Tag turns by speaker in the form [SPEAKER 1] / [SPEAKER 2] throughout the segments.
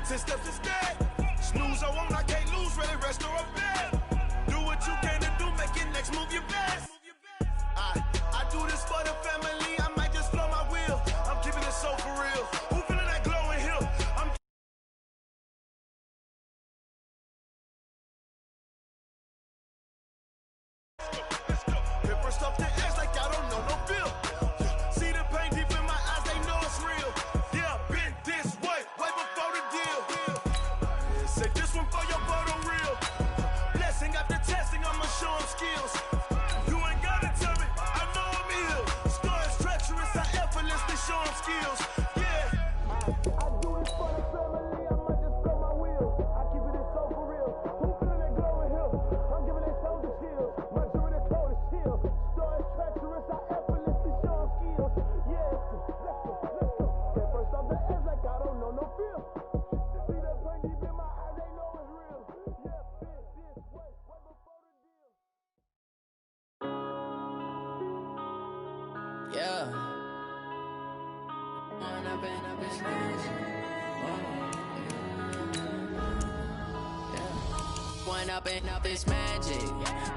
[SPEAKER 1] 10 steps instead. Snooze or won't, I can't lose, ready, rest or a bed. Do what you can to do, make your next move your best. I do this for the family, I might just blow my wheel. I'm keeping it so for real. Who feeling that glowing hill? I'm hit for stuff to edge like I don't know no feel. See the pain deep in my eyes, they know it's real. Yeah, been this way before the deal. Say this one for your photo real. Blessing after testing, I'ma show them skills. You ain't gotta tell me, I know I'm ill. Star is treacherous, I effortlessly show them skills. Yeah, I do this for the family, I might just blow my wheel. I keep it so for real. Who feeling that glowing hill? I'm giving their soldier chills. My jewelry cold as chill. Star is treacherous, I effortlessly show them skills. Yeah, let's go. Get first off the edge like I don't know no feel. See that pain deep in my eyes, they know it's real. Yeah, been this way before the deal.
[SPEAKER 2] Yeah. One up and up is magic.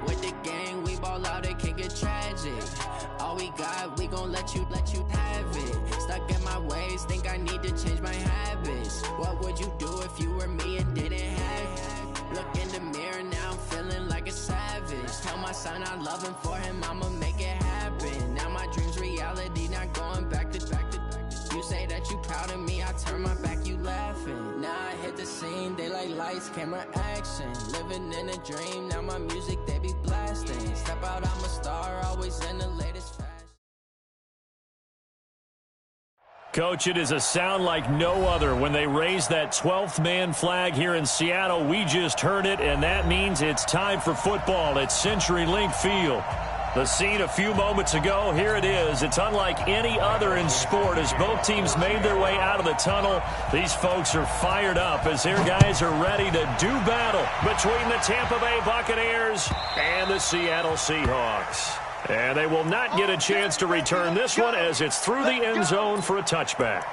[SPEAKER 2] With the gang, we ball out, it can get tragic. All we got, we gon' let you have it. Stuck in my ways, think I need to change my habits. What would you do if you were me and didn't have it? Look in the mirror, now I'm feeling like a savage. Tell my son I love him, for him I'ma make it happen. Now my dream's reality, not going back to. You say that you proud of me, I turn my back, you laughing. Now I hit the scene, they like lights, camera, action. Living in a dream, now my music, they be blasting. Step out, I'm a star, always in the latest fashion.
[SPEAKER 3] Coach, it is a sound like no other when they raise that 12th man flag here in Seattle. We just heard it, and that means it's time for football at CenturyLink Field. The scene a few moments ago, here it is. It's unlike any other in sport as both teams made their way out of the tunnel. These folks are fired up as their guys are ready to do battle between the Tampa Bay Buccaneers and the Seattle Seahawks. And they will not get a chance to return this one as it's through the end zone for a touchback.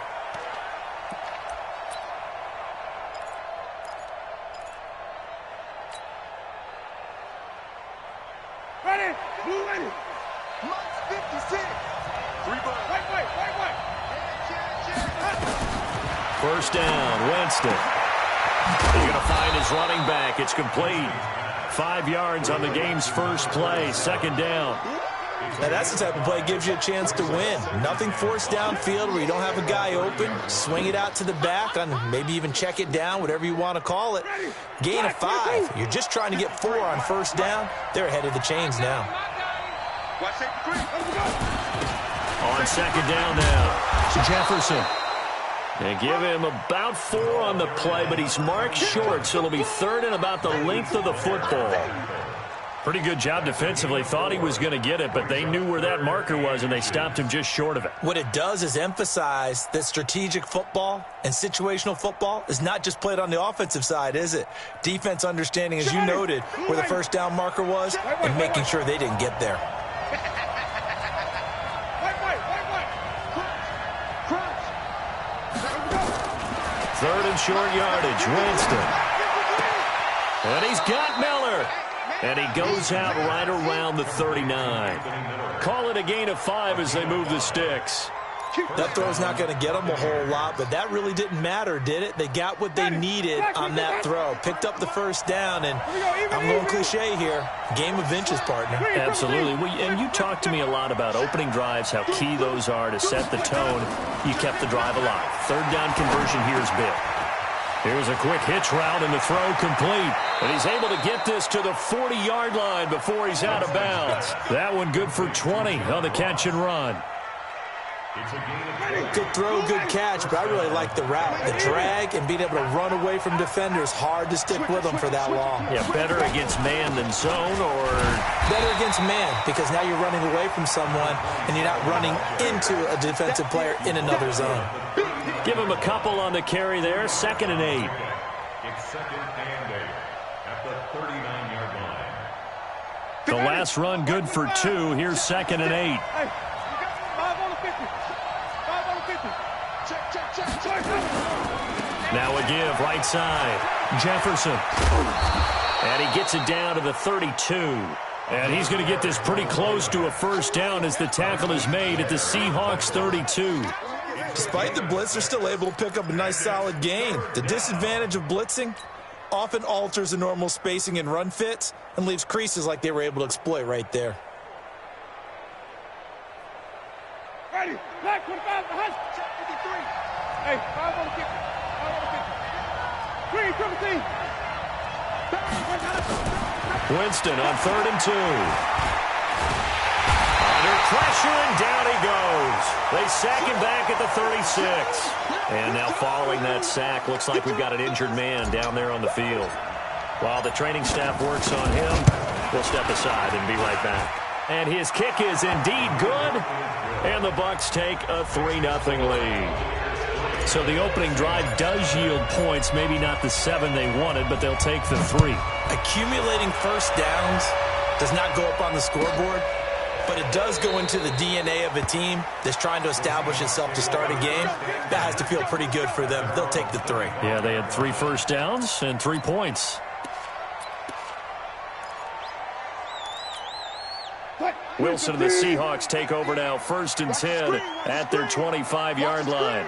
[SPEAKER 1] Ready, blue ready. Mike's 56. Wait.
[SPEAKER 3] First down, Winston. He's going to find his running back. It's complete. 5 yards on the game's first play. Second down.
[SPEAKER 4] Now that's the type of play that gives you a chance to win. Nothing forced downfield where you don't have a guy open. Swing it out to the back and maybe even check it down, whatever you want to call it. Gain of 5. You're just trying to get 4 on first down. They're ahead of the chains now.
[SPEAKER 3] On second down now, Jefferson. They give him about 4 on the play, but he's marked short, so it'll be third and about the length of the football. Pretty good job defensively. Thought he was going to get it, but they knew where that marker was, and they stopped him just short of it.
[SPEAKER 4] What it does is emphasize that strategic football and situational football is not just played on the offensive side, is it? Defense understanding, as you noted, where the first down marker was and making sure they didn't get there.
[SPEAKER 3] Third and short yardage, Winston. And he's got Miller. And he goes out right around the 39. Call it a gain of 5 as they move the sticks.
[SPEAKER 4] That throw's not going to get them a whole lot, but that really didn't matter, did it? They got what they needed on that throw. Picked up the first down, and I'm going cliche here. Game of inches, partner.
[SPEAKER 3] Absolutely. And you talked to me a lot about opening drives, how key those are to set the tone. You kept the drive alive. Third down conversion here is big. Here's a quick hitch route, and the throw complete. And he's able to get this to the 40-yard line before he's out of bounds. That one good for 20 on the catch and run.
[SPEAKER 4] Good throw, good catch, but I really like the route. The drag and being able to run away from defenders, hard to stick with them for that long.
[SPEAKER 3] Yeah, better against man than zone, or?
[SPEAKER 4] Better against man, because now you're running away from someone and you're not running into a defensive player in another zone.
[SPEAKER 3] Give him a couple on the carry there. 2nd and 8.
[SPEAKER 5] It's 2nd and 8 at the 39-yard line.
[SPEAKER 3] The last run good for 2. Here's 2nd and 8.
[SPEAKER 1] Hey, 5 on the 50. 5 on the 50. Check.
[SPEAKER 3] Now a give, right side. Jefferson. And he gets it down to the 32. And he's going to get this pretty close to a first down as the tackle is made at the Seahawks 32.
[SPEAKER 4] Despite the blitz, they're still able to pick up a nice solid gain. The disadvantage of blitzing often alters the normal spacing and run fits and leaves creases like they were able to exploit right there.
[SPEAKER 6] Ready, back, 25, behind, check 53. Hey, 5 on the kicker, 5 on the kicker. 3, 17.
[SPEAKER 3] Winston on 3rd and 2. Under pressure, and down he goes. They sack him back at the 36. And now following that sack, looks like we've got an injured man down there on the field. While the training staff works on him, we'll step aside and be right back. And his kick is indeed good. And the Bucs take a 3-0 lead. So the opening drive does yield points, maybe not the 7 they wanted, but they'll take the 3.
[SPEAKER 4] Accumulating first downs does not go up on the scoreboard, but it does go into the DNA of a team that's trying to establish itself to start a game. That has to feel pretty good for them. They'll take the 3.
[SPEAKER 3] Yeah, they had 3 first downs and 3 points. Wilson and the Seahawks take over now, 1st and 10 at their 25-yard line.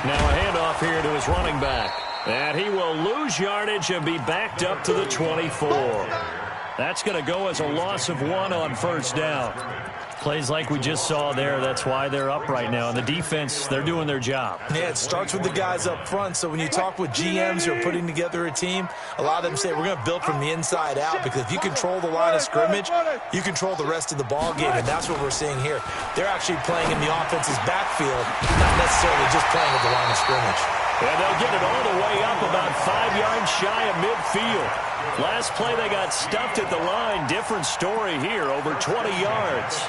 [SPEAKER 3] Now a handoff here to his running back. And he will lose yardage and be backed up to the 24. That's going to go as a loss of 1 on first down. Plays like we just saw there, that's why they're up right now. And the defense, they're doing their job.
[SPEAKER 4] Yeah, it starts with the guys up front. So when you talk with GMs who are putting together a team, a lot of them say we're going to build from the inside out, because if you control the line of scrimmage, you control the rest of the ball game, and that's what we're seeing here. They're actually playing in the offense's backfield, not necessarily just playing at the line of scrimmage.
[SPEAKER 3] And they'll get it all the way up about 5 yards shy of midfield. Last play they got stuffed at the line. Different story here, over 20 yards.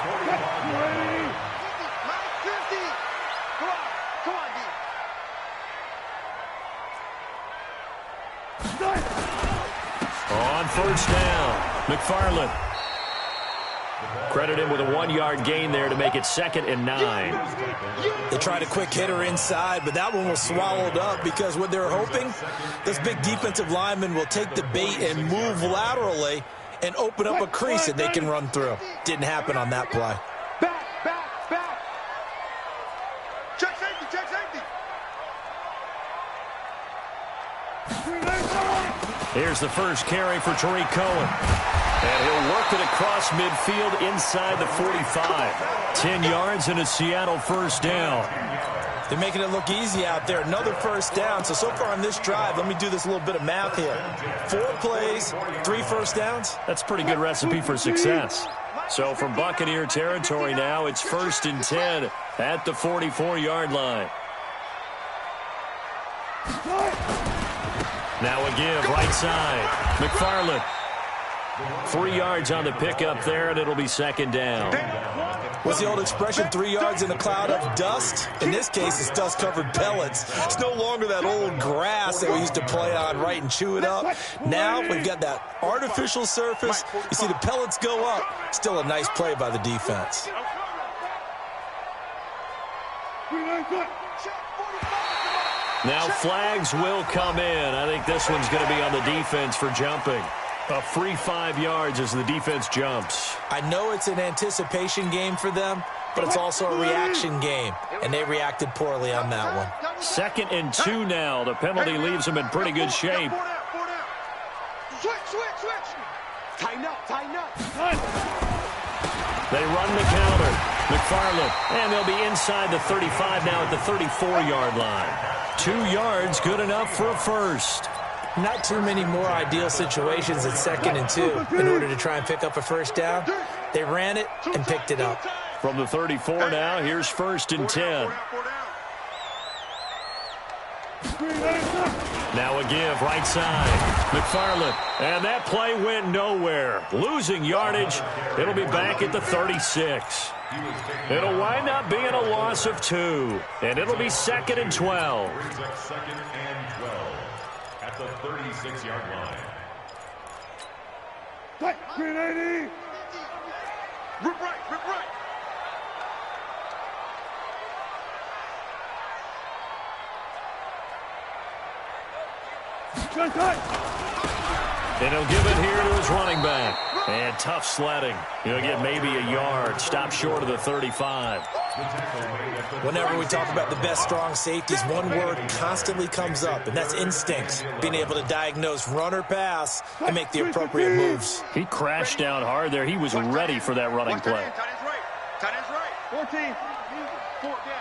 [SPEAKER 3] On first down, McFarland. Credit him with a 1-yard gain there to make it 2nd and 9.
[SPEAKER 4] They tried a quick hitter inside, but that one was swallowed up, because what they're hoping, this big defensive lineman will take the bait and move laterally and open up a crease that they can run through. Didn't happen on that play.
[SPEAKER 6] Back. Check safety.
[SPEAKER 3] Here's the first carry for Tariq Cohen. And he'll work it across midfield inside the 45. 10 yards and a Seattle first down.
[SPEAKER 4] They're making it look easy out there. Another first down. So far on this drive, let me do this little bit of math here. 4 plays, 3 first downs.
[SPEAKER 3] That's a pretty good recipe for success. So from Buccaneer territory now, it's 1st and 10 at the 44-yard line. Now a give, right side. McFarland. 3 yards on the pickup there, and it'll be 2nd down.
[SPEAKER 4] What's the old expression, 3 yards in a cloud of dust? In this case, it's dust-covered pellets. It's no longer that old grass that we used to play on, right, and chew it up. Now we've got that artificial surface. You see the pellets go up. Still a nice play by the defense.
[SPEAKER 3] Now flags will come in. I think this one's going to be on the defense for jumping. A free 5 yards as the defense jumps.
[SPEAKER 4] I know it's an anticipation game for them, but it's also a reaction game, and they reacted poorly on that one.
[SPEAKER 3] 2nd and 2 now. The penalty leaves them in pretty good shape.
[SPEAKER 6] Switch. Tighten up.
[SPEAKER 3] They run the counter. McFarland, and they'll be inside the 35 now at the 34-yard line. 2 yards, good enough for a first.
[SPEAKER 4] Not too many more ideal situations at 2nd and 2 in order to try and pick up a first down. They ran it and picked it up.
[SPEAKER 3] From the 34 now, here's 1st and 10. Now a give, right side. McFarland, and that play went nowhere. Losing yardage. It'll be back at the 36. It'll wind up being a loss of 2, and it'll be 2nd and 12.
[SPEAKER 5] Second and 12 at the 36-yard line.
[SPEAKER 6] Green 80. Rip right.
[SPEAKER 3] And he'll give it here to his running back. And tough sledding. He'll get maybe a yard. Stop short of the 35.
[SPEAKER 4] Whenever we talk about the best strong safeties, one word constantly comes up, and that's instincts. Being able to diagnose run or pass and make the appropriate moves.
[SPEAKER 3] He crashed down hard there. He was ready for that running play.
[SPEAKER 6] Tight end's right. 14. Fourth down.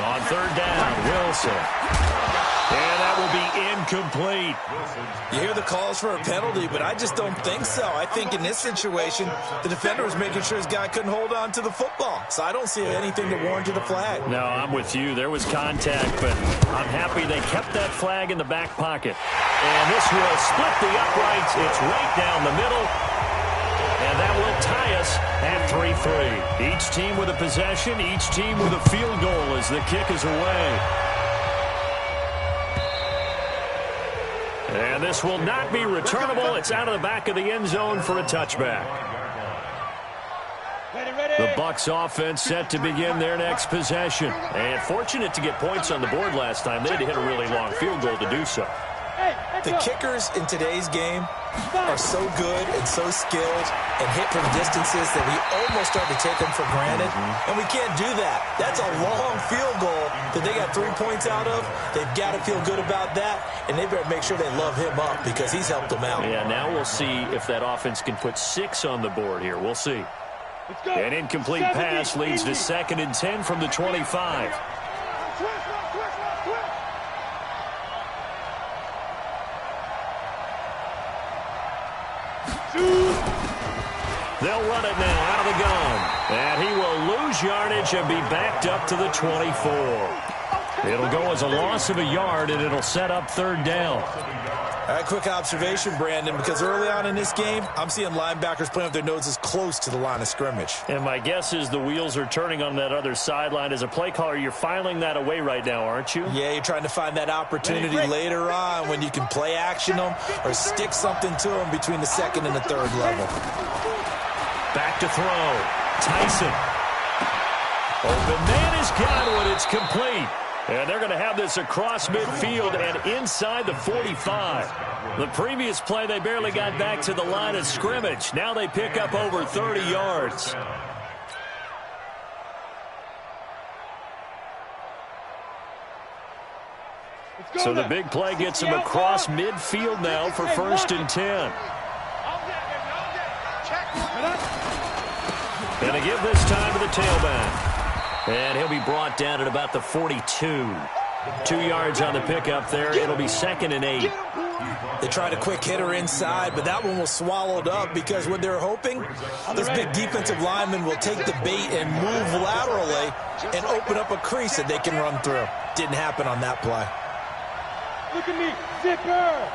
[SPEAKER 3] On third down, Wilson. And that will be incomplete.
[SPEAKER 4] You hear the calls for a penalty, but I just don't think so. I think in this situation, the defender was making sure his guy couldn't hold on to the football. So I don't see anything that warranted a flag.
[SPEAKER 3] No, I'm with you. There was contact, but I'm happy they kept that flag in the back pocket. And this will split the uprights. It's right down the middle. And that will tie us at 3-3. Each team with a possession, each team with a field goal as the kick is away. And this will not be returnable. It's out of the back of the end zone for a touchback. The Bucs offense set to begin their next possession. And fortunate to get points on the board last time. They had to hit a really long field goal to do so.
[SPEAKER 4] The kickers in today's game are so good and so skilled and hit from distances that we almost start to take them for granted. And we can't do that. That's a long field goal that they got 3 points out of. They've got to feel good about that, and they better make sure they love him up because he's helped them out.
[SPEAKER 3] Yeah, now we'll see if that offense can put 6 on the board here. We'll see. An incomplete pass leads to 2nd and 10 from the 25. They'll run it now out of the gun. And he will lose yardage and be backed up to the 24. It'll go as a loss of a yard, and it'll set up 3rd down.
[SPEAKER 4] All right, quick observation, Brandon, because early on in this game, I'm seeing linebackers playing with their noses close to the line of scrimmage.
[SPEAKER 3] And my guess is the wheels are turning on that other sideline. As a play caller, you're filing that away right now, aren't you?
[SPEAKER 4] Yeah, you're trying to find that opportunity later on when you can play action them or stick something to them between the 2nd and the 3rd level.
[SPEAKER 3] Back to throw. Tyson. Open man is Godwin. It's complete. And they're going to have this across midfield and inside the 45. The previous play, they barely got back to the line of scrimmage. Now they pick up over 30 yards. So the big play gets them across midfield now for 1st and 10. And a give this time to the tailback. And he'll be brought down at about the 42. 2 yards on the pickup there. It'll be 2nd and 8.
[SPEAKER 4] They tried a quick hitter inside, but that one was swallowed up because what they're hoping, this big defensive lineman will take the bait and move laterally and open up a crease that they can run through. Didn't happen on that play.
[SPEAKER 6] Look at me, zipper.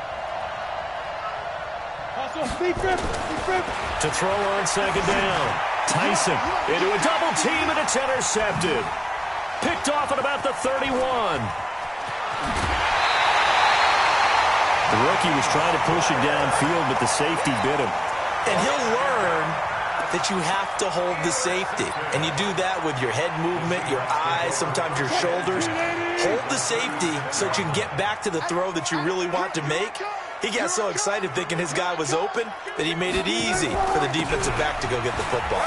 [SPEAKER 3] To throw on 2nd down. Tyson into a double team, and it's intercepted. Picked off at about the 31. The rookie was trying to push it downfield, but the safety bit him.
[SPEAKER 4] And he'll learn that you have to hold the safety. And you do that with your head movement, your eyes, sometimes your shoulders. Hold the safety so that you can get back to the throw that you really want to make. He got so excited thinking his guy was open that he made it easy for the defensive back to go get the football.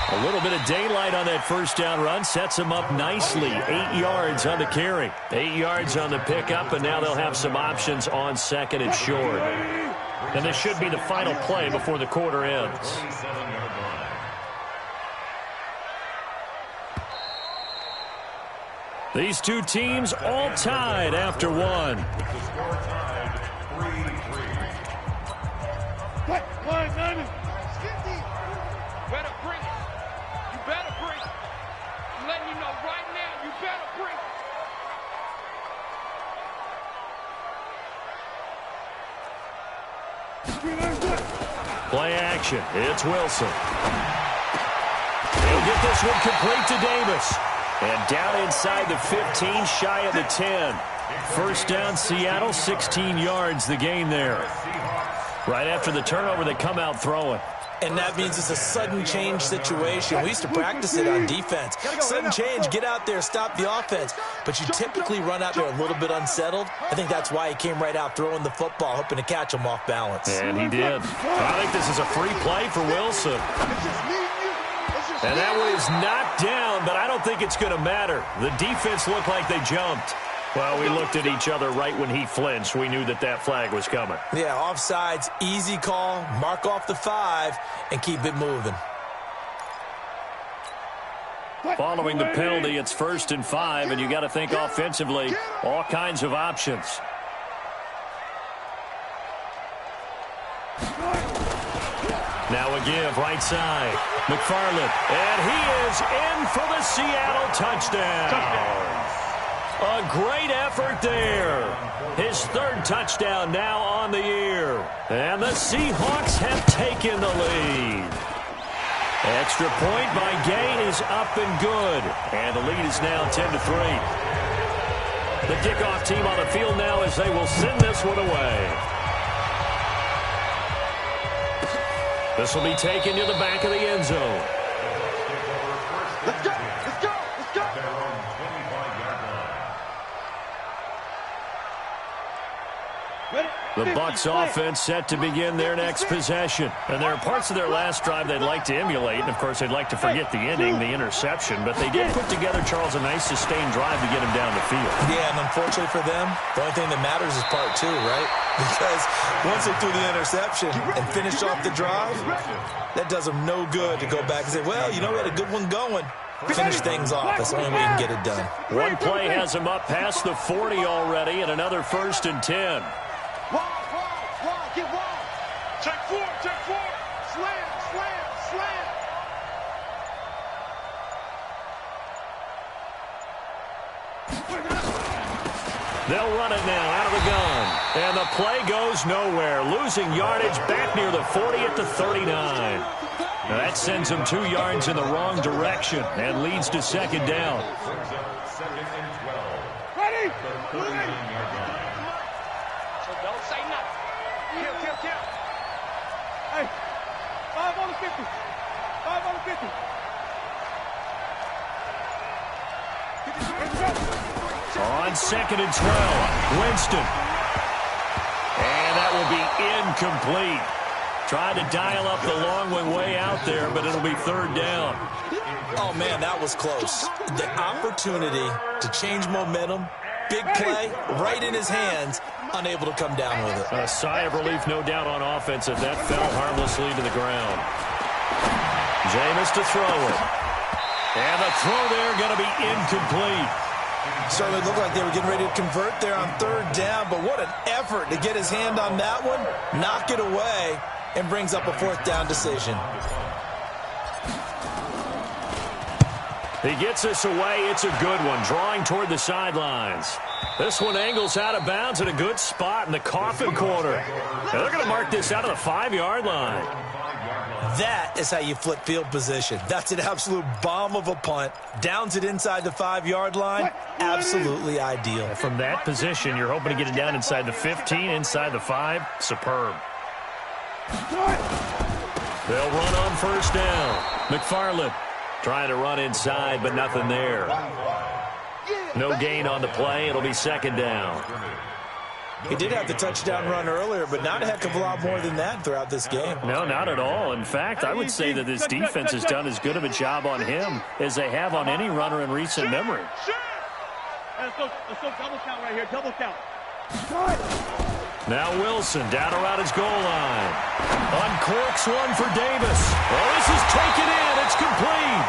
[SPEAKER 3] A little bit of daylight on that 1st down run sets him up nicely. 8 yards on the carry. 8 yards on the pickup, and now they'll have some options on 2nd and short. And this should be the final play before the quarter ends. These two teams all tied after one.
[SPEAKER 6] Better bring it. You better bring it. I'm letting you know right now, you better bring it.
[SPEAKER 3] Play action. It's Wilson. He'll get this one complete to Davis. And down inside the 15, shy of the 10. 1st down, Seattle, 16 yards the gain there. Right after the turnover, they come out throwing.
[SPEAKER 4] And that means it's a sudden change situation. We used to practice it on defense. Sudden change, get out there, stop the offense. But you typically run out there a little bit unsettled. I think that's why he came right out throwing the football, hoping to catch him off balance.
[SPEAKER 3] And he did. I think this is a free play for Wilson. And that one is knocked down, but I don't think it's going to matter. The defense looked like they jumped. Well, we looked at each other right when he flinched. We knew that that flag was coming.
[SPEAKER 4] Yeah, offsides, easy call, mark off the 5, and keep it moving.
[SPEAKER 3] Following the penalty, it's 1st and 5, and you got to think offensively, all kinds of options. Now a give, right side. McFarland, and he is in for the Seattle touchdown. A great effort there. His 3rd touchdown now on the year. And the Seahawks have taken the lead. Extra point by Gay is up and good. And the lead is now 10-3. The kickoff team on the field now as they will send this one away. This will be taken to the back of the end zone.
[SPEAKER 6] Let's go! Let's go! Let's go!
[SPEAKER 3] The Bucs offense set to begin their next possession. And there are parts of their last drive they'd like to emulate. And, of course, they'd like to forget the inning, the interception. But they did put together, Charles, a nice sustained drive to get him down the field.
[SPEAKER 4] Yeah, and unfortunately for them, the only thing that matters is part 2, right? Because once they threw the interception and finished off the drive, that does them no good to go back and say, well, you know, we had a good one going. Finish things off. That's the only way you can get it done.
[SPEAKER 3] One play has him up past the 40 already, and another 1st and 10.
[SPEAKER 6] Wide, get wide. Check 4, slam, slam, slam.
[SPEAKER 3] They'll run it now out of the gun. And the play goes nowhere. Losing yardage back near the 40 at the 39. Now that sends them 2 yards in the wrong direction and leads to 2nd down.
[SPEAKER 6] Ready? So don't say nothing. Kill. Hey, 5 on the 50. 5 on the 50.
[SPEAKER 3] On 2nd and 12, Winston. And that will be incomplete. Tried to dial up the long way out there, but it'll be 3rd down.
[SPEAKER 4] Oh, man, that was close. The opportunity to change momentum, big play, right in his hands, unable to come down with it.
[SPEAKER 3] A sigh of relief, no doubt, on offense as that fell harmlessly to the ground. Jameis to throw it. And the throw there going to be incomplete.
[SPEAKER 4] Certainly looked like they were getting ready to convert there on 3rd down, but what an effort to get his hand on that one, knock it away, and brings up a 4th down decision.
[SPEAKER 3] He gets this away. It's a good one, drawing toward the sidelines. This one angles out of bounds at a good spot in the coffin corner. And they're going to mark this out of the 5-yard line.
[SPEAKER 4] That is how you flip field position. That's an absolute bomb of a punt. Downs it inside the 5-yard line. Absolutely ideal.
[SPEAKER 3] From that position, you're hoping to get it down inside the 15, inside the 5. Superb. They'll run on 1st down. McFarland trying to run inside, but nothing there. No gain on the play. It'll be 2nd down.
[SPEAKER 4] He did have the touchdown run earlier, but not a heck of a lot more than that throughout this game.
[SPEAKER 3] No, not at all. In fact, I would say that this defense has done as good of a job on him as they have on any runner in recent memory.
[SPEAKER 6] Let's go double count right here, double count.
[SPEAKER 3] Now Wilson down around his goal line. Uncorks one for Davis. Oh, this is taken in. It's complete.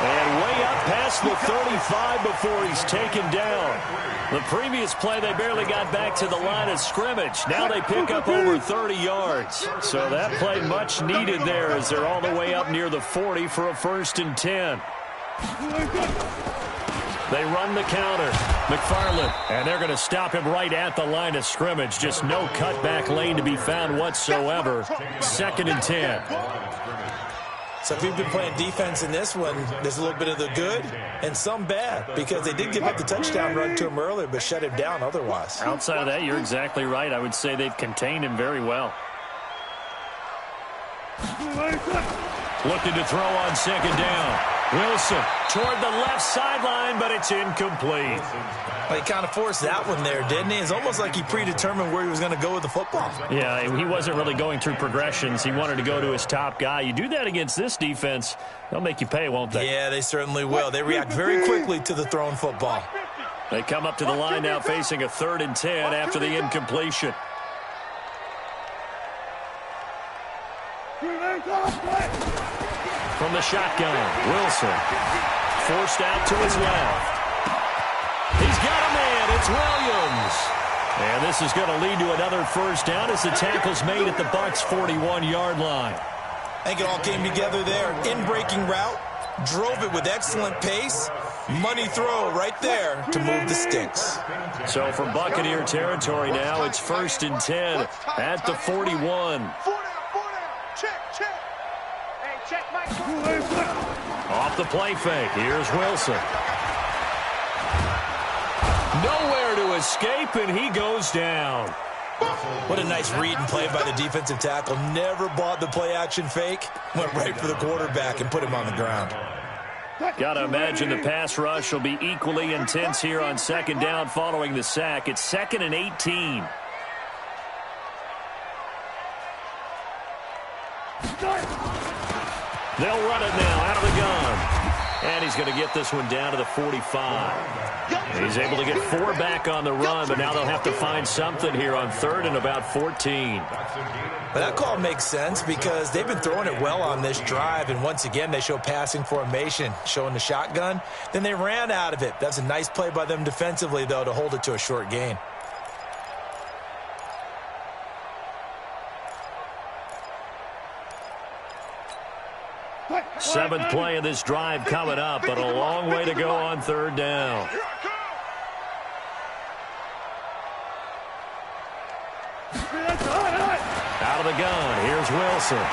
[SPEAKER 3] And way up past the 35 before he's taken down. The previous play, they barely got back to the line of scrimmage. Now they pick up over 30 yards. So that play much needed there as they're all the way up near the 40 for a 1st and 10. They run the counter. McFarland, and they're going to him right at the line of scrimmage. Just no cutback lane to be found whatsoever. 2nd and 10.
[SPEAKER 4] So if you've been playing defense in this one, there's a little bit of the good and some bad, because they did give up the touchdown run to him earlier, but shut him down otherwise.
[SPEAKER 3] Outside of that, you're exactly right. I would say they've contained him very well. Looking to throw on second down. Wilson toward the left sideline, but it's incomplete.
[SPEAKER 4] Well, he kind of forced that one there, didn't he? It's almost like he predetermined where he was going to go with the football.
[SPEAKER 3] Yeah, he wasn't really going through progressions. He wanted to go to his top guy. You do that against this defense, they'll make you pay, won't they?
[SPEAKER 4] Yeah, they certainly will. They react very quickly to the thrown football.
[SPEAKER 3] They come up to the line now facing a 3rd and 10 after the incompletion. From the shotgun, Wilson forced out to his left. He's got a man. It's Williams. And this is going to lead to another first down as the tackle's made at the Bucs' 41-yard line.
[SPEAKER 4] I think it all came together there. In-breaking route, drove it with excellent pace. Money throw right there to move the sticks.
[SPEAKER 3] So from Buccaneer territory now, it's 1st and 10 at the 41. Off the play fake. Here's Wilson. Nowhere to escape, and he goes down.
[SPEAKER 4] What a nice read and play by the defensive tackle. Never bought the play-action fake. Went right for the quarterback and put him on the ground.
[SPEAKER 3] Got to imagine the pass rush will be equally intense here on second down following the sack. It's 2nd and 18. They'll run it now out of the gun. And he's going to get this one down to the 45. He's able to get 4 back on the run, but now they'll have to find something here on 3rd and about 14.
[SPEAKER 4] But that call makes sense because they've been throwing it well on this drive, and once again they show passing formation, showing the shotgun. Then they ran out of it. That's a nice play by them defensively, though, to hold it to a short gain.
[SPEAKER 3] Seventh play of this drive coming up, but a long way to go on 3rd down. Out of the gun, here's Wilson.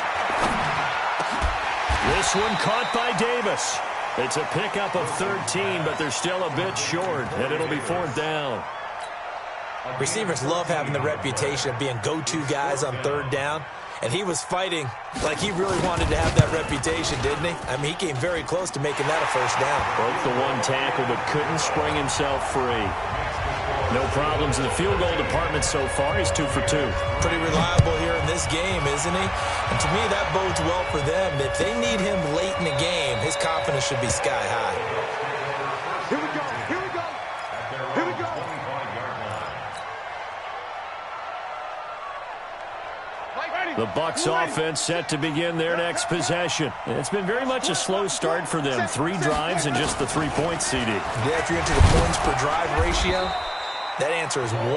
[SPEAKER 3] This one caught by Davis. It's a pickup of 13, but they're still a bit short, and it'll be 4th down.
[SPEAKER 4] Receivers love having the reputation of being go-to guys on 3rd down. And he was fighting like he really wanted to have that reputation, didn't he? I mean, he came very close to making that a first down.
[SPEAKER 3] Broke the 1 tackle, but couldn't spring himself free. No problems in the field goal department so far. He's 2 for 2.
[SPEAKER 4] Pretty reliable here in this game, isn't he? And to me, that bodes well for them. If they need him late in the game, his confidence should be sky high.
[SPEAKER 6] Here we go. Here we go. Here we go.
[SPEAKER 3] The Bucs offense set to begin their next possession. It's been very much a slow start for them. 3 drives and just the 3 points, CD.
[SPEAKER 4] Yeah, if you're into the points per drive ratio, that answer is 1.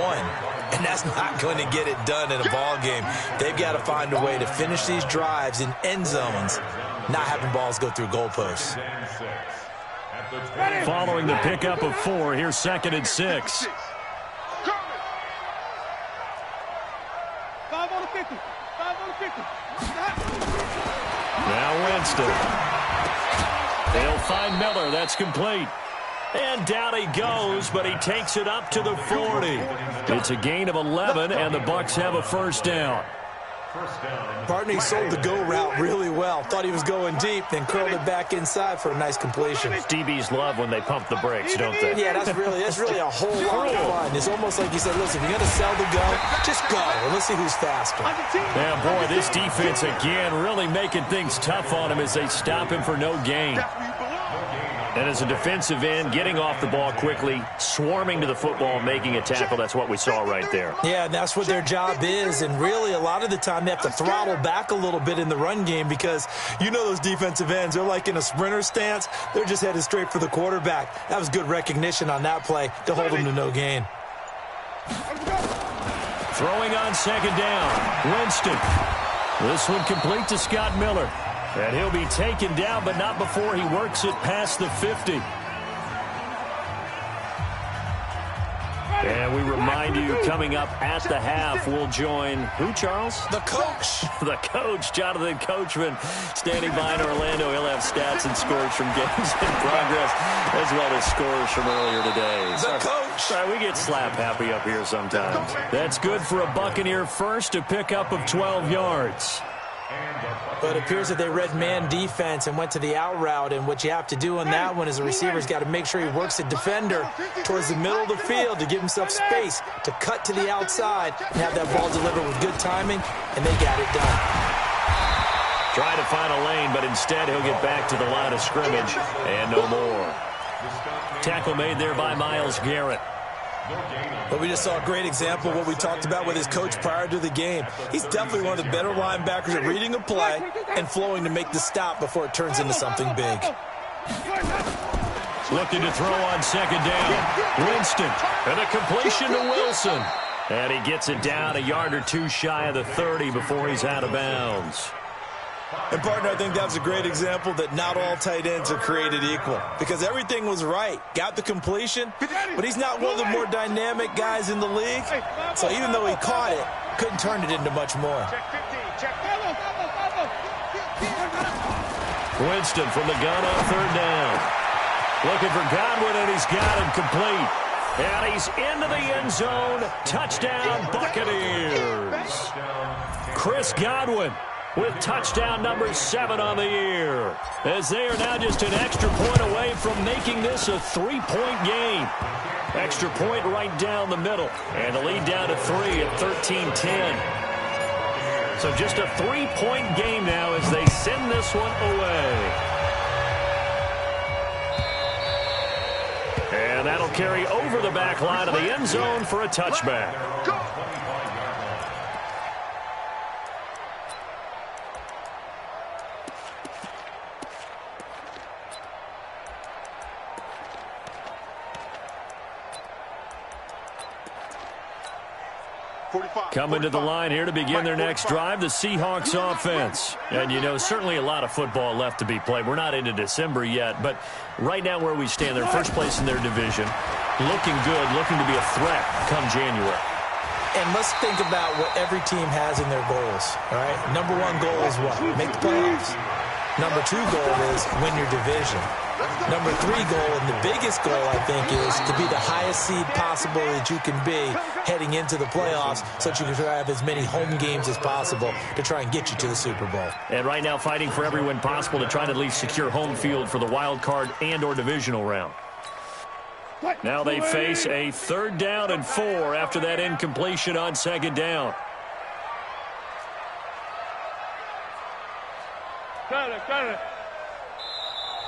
[SPEAKER 4] And that's not going to get it done in a ball game. They've got to find a way to finish these drives in end zones, not having balls go through goalposts.
[SPEAKER 3] Following the pickup of 4, here's 2nd and 6.
[SPEAKER 6] 5 on the 50. 5 on the 50.
[SPEAKER 3] Now Winston. They'll find Miller. That's complete. And down he goes, but he takes it up to the 40. It's a gain of 11, and the Bucs have a first down.
[SPEAKER 4] Barney sold the go route really well. Thought he was going deep, then curled it back inside for a nice completion.
[SPEAKER 3] DBs love when they pump the brakes, don't they?
[SPEAKER 4] Yeah, that's really a whole lot of fun. It's almost like you said, listen, if you're going to sell the go, just go, and let's see who's faster.
[SPEAKER 3] Yeah, boy, this defense again really making things tough on him as they stop him for no gain. And as a defensive end, getting off the ball quickly, swarming to the football, making a tackle, that's what we saw right there.
[SPEAKER 4] Yeah, and that's what their job is. And really, a lot of the time, they have to throttle back a little bit in the run game because you know those defensive ends, they're like in a sprinter stance. They're just headed straight for the quarterback. That was good recognition on that play to hold them to no gain.
[SPEAKER 3] Throwing on second down, Winston. This one complete to Scott Miller. And he'll be taken down, but not before he works it past the 50. And we remind you, coming up at the half, we'll join who, Charles?
[SPEAKER 4] The coach.
[SPEAKER 3] The coach, Jonathan Coachman, standing by in Orlando. He'll have stats and scores from games in progress, as well as scores from earlier today.
[SPEAKER 4] The coach.
[SPEAKER 3] Sorry, we get slap happy up here sometimes. That's good for a Buccaneer first, a pickup of 12 yards.
[SPEAKER 4] But it appears that they read man defense and went to the out route, and what you have to do on that one is the receiver's got to make sure he works the defender towards the middle of the field to give himself space to cut to the outside and have that ball delivered with good timing, and they got it done.
[SPEAKER 3] Trying to find a lane, but instead he'll get back to the line of scrimmage and no more. Tackle made there by Myles Garrett.
[SPEAKER 4] But we just saw a great example of what we talked about with his coach prior to the game. He's definitely one of the better linebackers at reading a play and flowing to make the stop before it turns into something big.
[SPEAKER 3] Looking to throw on second down. Winston, and a completion to Wilson. And he gets it down a yard or two shy of the 30 before he's out of bounds.
[SPEAKER 4] And, partner, I think that was a great example that not all tight ends are created equal, because everything was right. Got the completion, but he's not one of the more dynamic guys in the league. So even though he caught it, couldn't turn it into much more.
[SPEAKER 3] Winston from the gun on third down. Looking for Godwin, and he's got him complete. And he's into the end zone. Touchdown, Buccaneers. Chris Godwin with touchdown number 7 on the year, as they are now just an extra point away from making this a 3-point game. Extra point right down the middle, and the lead down to 3 at 13-10. So just a 3-point game now as they send this one away. And that'll carry over the back line of the end zone for a touchback. Coming to the line here to begin their next drive, the Seahawks offense. And, you know, certainly a lot of football left to be played. We're not into December yet, but right now where we stand, they're first place in their division. Looking good, looking to be a threat come January.
[SPEAKER 4] And let's think about what every team has in their goals, all right? Number 1 goal is what? Make the playoffs. Number 2 goal is win your division. Number 3 goal, and the biggest goal, I think, is to be the highest seed possible that you can be heading into the playoffs so that you can have as many home games as possible to try and get you to the Super Bowl.
[SPEAKER 3] And right now fighting for every win possible to try to at least secure home field for the wild card and or divisional round. Now they face a 3rd down and 4 after that incompletion on second down.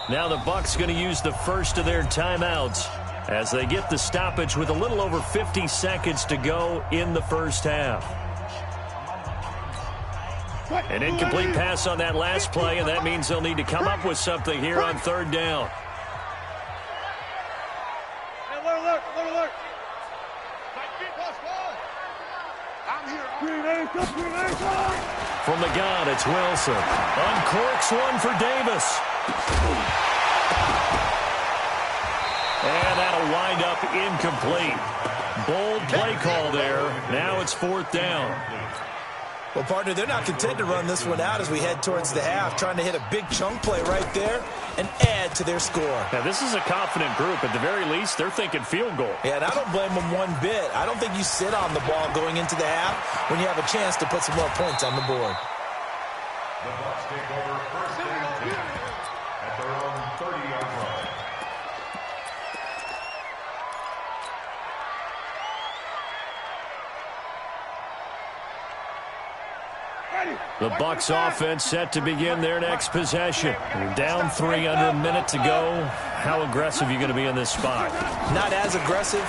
[SPEAKER 3] Now the Bucs going to use the first of their timeouts as they get the stoppage with a little over 50 seconds to go in the first half. An incomplete pass on that last play, and that means they'll need to come up with something here on 3rd down. From the gun, it's Wilson. Uncorks one for Davis. And that'll wind up incomplete. Bold play call there. Now it's 4th down.
[SPEAKER 4] Well, partner, they're not content to run this one out as we head towards the half, trying to hit a big chunk play right there and add to their score.
[SPEAKER 3] Now, this is a confident group. At the very least, they're thinking field goal.
[SPEAKER 4] Yeah, and I don't blame them one bit. I don't think you sit on the ball going into the half when you have a chance to put some more points on the board.
[SPEAKER 5] The Bucs take over 1st and 10 at their own 30-yard line.
[SPEAKER 3] The Bucs offense set to begin their next possession. Down 3 under a minute to go. How aggressive are you going to be in this spot?
[SPEAKER 4] Not as aggressive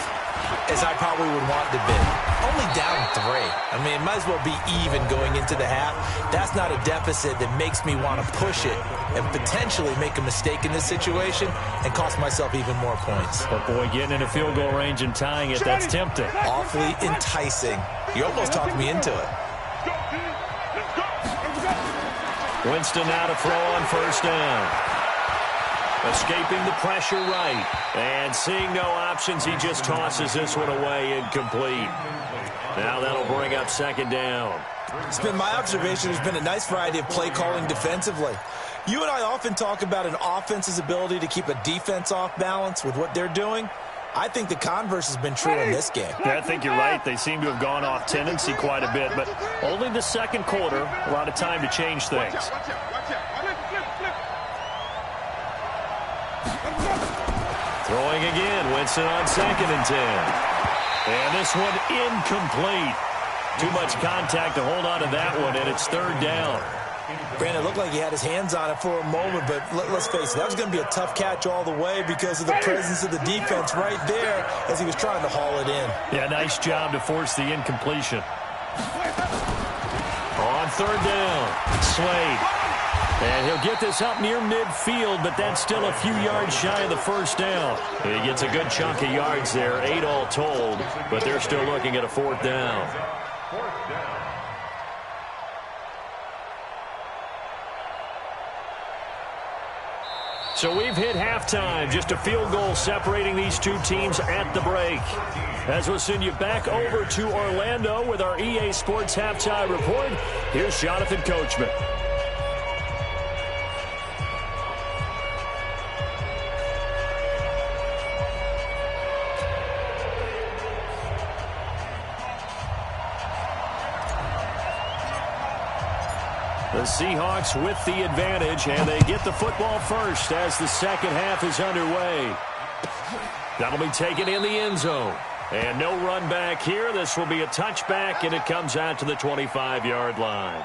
[SPEAKER 4] as I probably would want to be. Only down 3. I mean, it might as well be even going into the half. That's not a deficit that makes me want to push it and potentially make a mistake in this situation and cost myself even more points.
[SPEAKER 3] But, boy, getting in a field goal range and tying it, that's tempting.
[SPEAKER 4] Awfully enticing. You almost talked me into it.
[SPEAKER 3] Winston now to throw on 1st down. Escaping the pressure right. And seeing no options, he just tosses this one away incomplete. Now that'll bring up 2nd down.
[SPEAKER 4] It's been my observation there's been a nice variety of play calling defensively. You and I often talk about an offense's ability to keep a defense off balance with what they're doing. I think the converse has been true in this game.
[SPEAKER 3] Yeah, I think you're right. They seem to have gone off tendency quite a bit, but only the second quarter, a lot of time to change things. Throwing again, Winston on 2nd and 10. And this one incomplete. Too much contact to hold on to that one, and it's 3rd down.
[SPEAKER 4] Brandon, it looked like he had his hands on it for a moment, but let's face it, that was going to be a tough catch all the way because of the presence of the defense right there as he was trying to haul it in.
[SPEAKER 3] Yeah, nice job to force the incompletion. On 3rd down, Slade. And he'll get this up near midfield, but that's still a few yards shy of the 1st down. He gets a good chunk of yards there, 8 all told, but they're still looking at a 4th down. So we've hit halftime, just a field goal separating these two teams at the break. As we'll send you back over to Orlando with our EA Sports Halftime Report, here's Jonathan Coachman. The Seahawks with the advantage, and they get the football first as the second half is underway. That'll be taken in the end zone. And no run back here. This will be a touchback, and it comes out to the 25-yard line.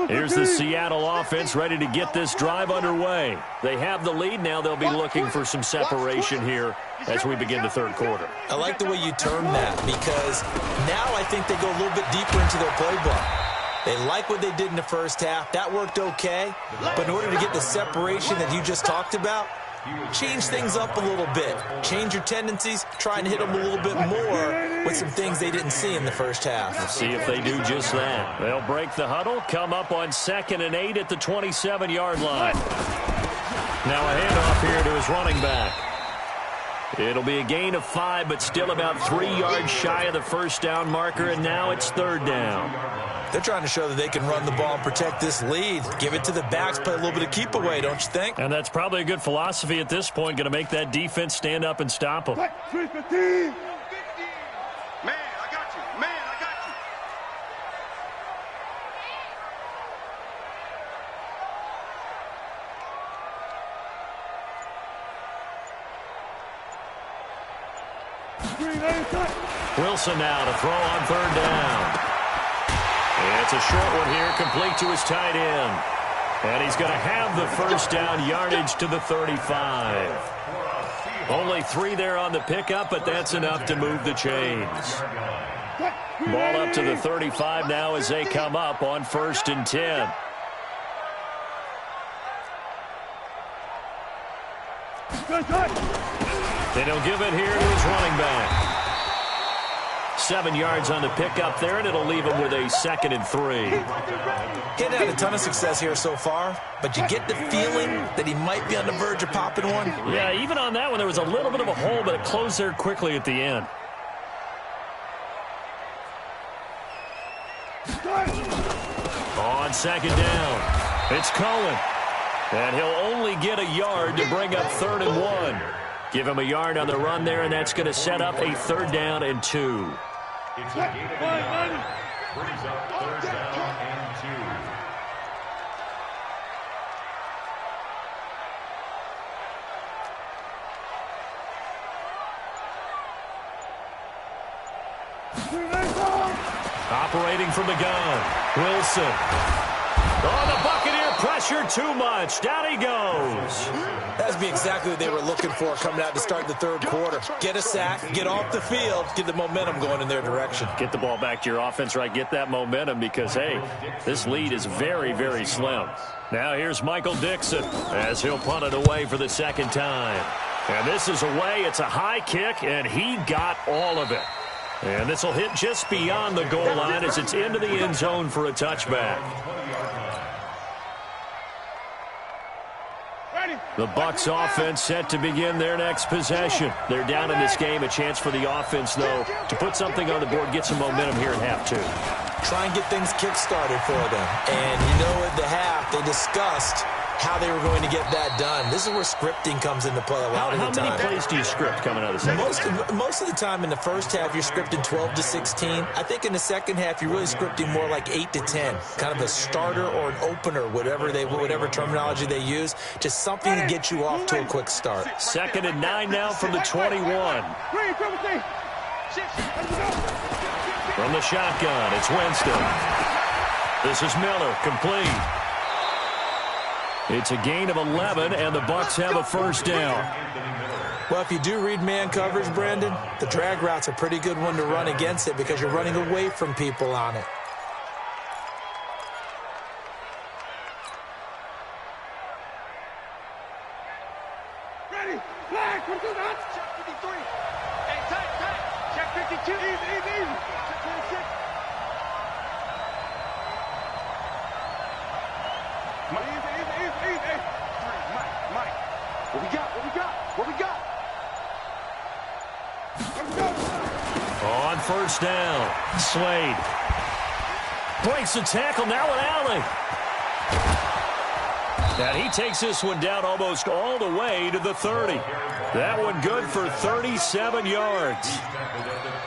[SPEAKER 3] Here's the Seattle offense ready to get this drive underway. They have the lead. Now they'll be looking for some separation here as we begin the 3rd quarter.
[SPEAKER 4] I like the way you term that because now I think they go a little bit deeper into their playbook. They like what they did in the 1st half. That worked okay. But in order to get the separation that you just talked about, change things up a little bit. Change your tendencies. Try and hit them a little bit more with some things they didn't see in the 1st half.
[SPEAKER 3] We'll see if they do just that. They'll break the huddle, come up on 2nd and 8 at the 27-yard line. Now a handoff here to his running back. It'll be a gain of 5, but still about 3 yards shy of the 1st down marker, and now it's 3rd down.
[SPEAKER 4] They're trying to show that they can run the ball and protect this lead. Give it to the backs, play a little bit of keep away, don't you think?
[SPEAKER 3] And that's probably a good philosophy at this point, going to make that defense stand up and stop them.
[SPEAKER 6] Man, I got you. Man, I got you.
[SPEAKER 3] Wilson now to throw on 3rd down. It's a short one here, complete to his tight end. And he's going to have the 1st down yardage to the 35. Only 3 there on the pickup, but that's enough to move the chains. Ball up to the 35 now as they come up on 1st and 10. And he'll give it here to his running back. 7 yards on the pickup there, and it'll leave him with a 2nd and 3.
[SPEAKER 4] He hadn't had a ton of success here so far, but you get the feeling that he might be on the verge of popping one.
[SPEAKER 3] Yeah, even on that one, there was a little bit of a hole, but it closed there quickly at the end. On 2nd down, it's Cohen. And he'll only get a yard to bring up 3rd and 1. Give him a yard on the run there, and that's going to set up a 3rd down and 2.
[SPEAKER 5] It's a gain of 9. Brings up 3rd down and 2.
[SPEAKER 3] Operating from the gun, Wilson. Oh, the Buccaneer pressure too much. Down he goes.
[SPEAKER 4] That'd be exactly what they were looking for coming out to start the 3rd quarter. Get a sack, get off the field, get the momentum going in their direction.
[SPEAKER 3] Get the ball back to your offense, right? Get that momentum because, hey, this lead is very, very slim. Now here's Michael Dixon as he'll punt it away for the 2nd time. And this is away. It's a high kick, and he got all of it. And this will hit just beyond the goal line as it's into the end zone for a touchback.
[SPEAKER 6] Ready?
[SPEAKER 3] The Bucs offense set to begin their next possession. They're down in this game. A chance for the offense, though, to put something on the board, get some momentum here in half two.
[SPEAKER 4] Try and get things kick-started for them. And you know at the half, they discussed how they were going to get that done. This is where scripting comes into play a lot of the time.
[SPEAKER 3] How many plays do you script coming out of the second?
[SPEAKER 4] Most of the time in the first half, you're scripting 12 to 16. I think in the second half, you're really scripting more like 8 to 10. Kind of a starter or an opener, whatever terminology they use. Just something to get you off to a quick start.
[SPEAKER 3] 2nd and 9 now from the 21. From the shotgun, it's Winston. This is Miller, complete. It's a gain of 11, and the Bucs have a first down.
[SPEAKER 4] Well, if you do read man coverage, Brandon, the drag route's a pretty good one to run against it because you're running away from people on it.
[SPEAKER 6] Ready, flag, come to that. Check 53. Hey, tight. Check 52. Easy. Check 26. Easy. Mike. What we got? Let's go.
[SPEAKER 3] On first down, Slade breaks the tackle, now an alley. And he takes this one down almost all the way to the 30. That one good for 37 yards.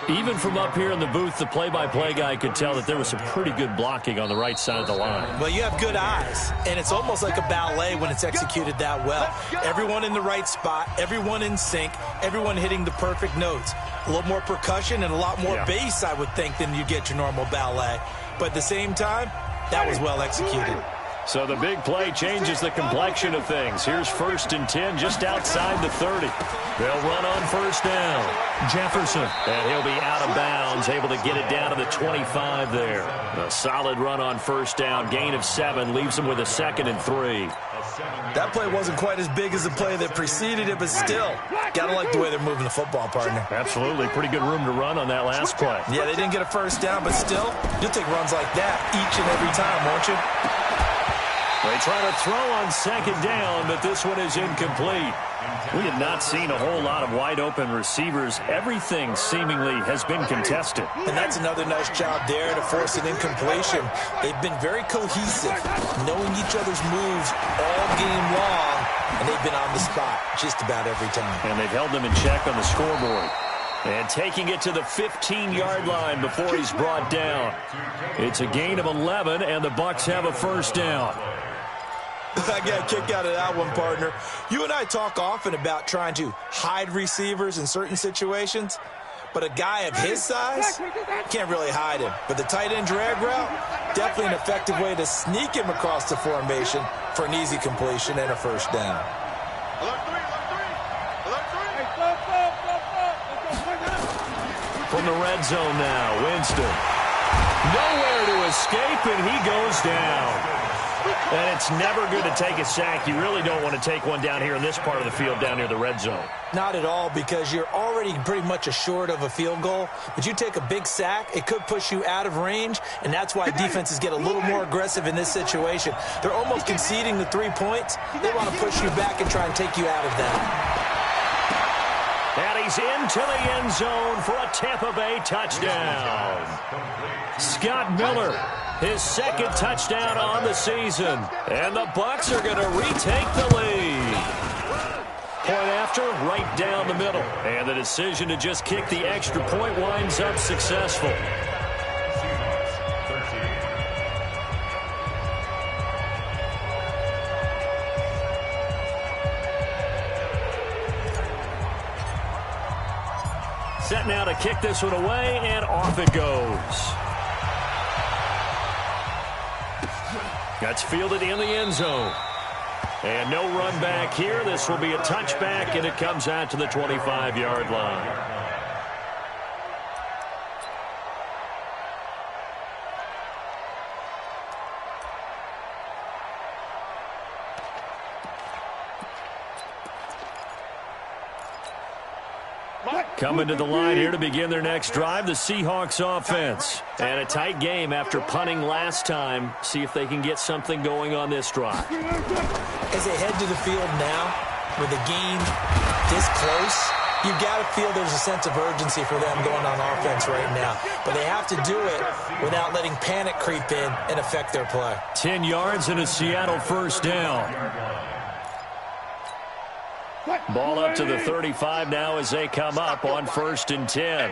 [SPEAKER 3] Even from up here in the booth, the play-by-play guy could tell that there was some pretty good blocking on the right side of the line.
[SPEAKER 4] Well, you have good eyes, and it's almost like a ballet when it's executed that well. Everyone in the right spot, everyone in sync, everyone hitting the perfect notes. A little more percussion and a lot more bass, I would think, than you get your normal ballet. But at the same time, that was well executed.
[SPEAKER 3] So the big play changes the complexion of things. Here's 1st and 10 just outside the 30. They'll run on first down. Jefferson, and he'll be out of bounds, able to get it down to the 25 there. A solid run on first down, gain of 7, leaves them with a 2nd and 3.
[SPEAKER 4] That play wasn't quite as big as the play that preceded it, but still, got to like the way they're moving the football, partner.
[SPEAKER 3] Absolutely. Pretty good room to run on that last play.
[SPEAKER 4] Yeah, they didn't get a first down, but still, you'll take runs like that each and every time, won't you?
[SPEAKER 3] They try to throw on 2nd down, but this one is incomplete. We have not seen a whole lot of wide-open receivers. Everything seemingly has been contested.
[SPEAKER 4] And that's another nice job there to force an incompletion. They've been very cohesive, knowing each other's moves all game long, and they've been on the spot just about every time.
[SPEAKER 3] And they've held them in check on the scoreboard. And taking it to the 15-yard line before he's brought down. It's a gain of 11, and the Bucs have a first down.
[SPEAKER 4] I got a kick out of that one, partner. You and I talk often about trying to hide receivers in certain situations, but a guy of his size can't really hide him. But the tight end drag route, definitely an effective way to sneak him across the formation for an easy completion and a first down.
[SPEAKER 3] From the red zone now, Winston. Nowhere to escape, and he goes down. And it's never good to take a sack. You really don't want to take one down here in this part of the field down near the red zone.
[SPEAKER 4] Not at all, because you're already pretty much assured of a field goal. But you take a big sack, it could push you out of range, and that's why defenses get a little more aggressive in this situation. They're almost conceding the 3 points. They want to push you back and try and take you out of that.
[SPEAKER 3] And he's into the end zone for a Tampa Bay touchdown. Scott Miller, his 2nd touchdown on the season. And the Bucs are going to retake the lead. Point after, right down the middle. And the decision to just kick the extra point winds up successful. Set now to kick this one away, and off it goes. That's fielded in the end zone. And no run back here. This will be a touchback, and it comes out to the 25-yard line. Coming to the line here to begin their next drive, the Seahawks offense. And a tight game after punting last time. See if they can get something going on this drive.
[SPEAKER 4] As they head to the field now, with the game this close, you've got to feel there's a sense of urgency for them going on offense right now. But they have to do it without letting panic creep in and affect their play.
[SPEAKER 3] 10 yards and a Seattle first down. Ball up to the 35 now as they come up on 1st and 10.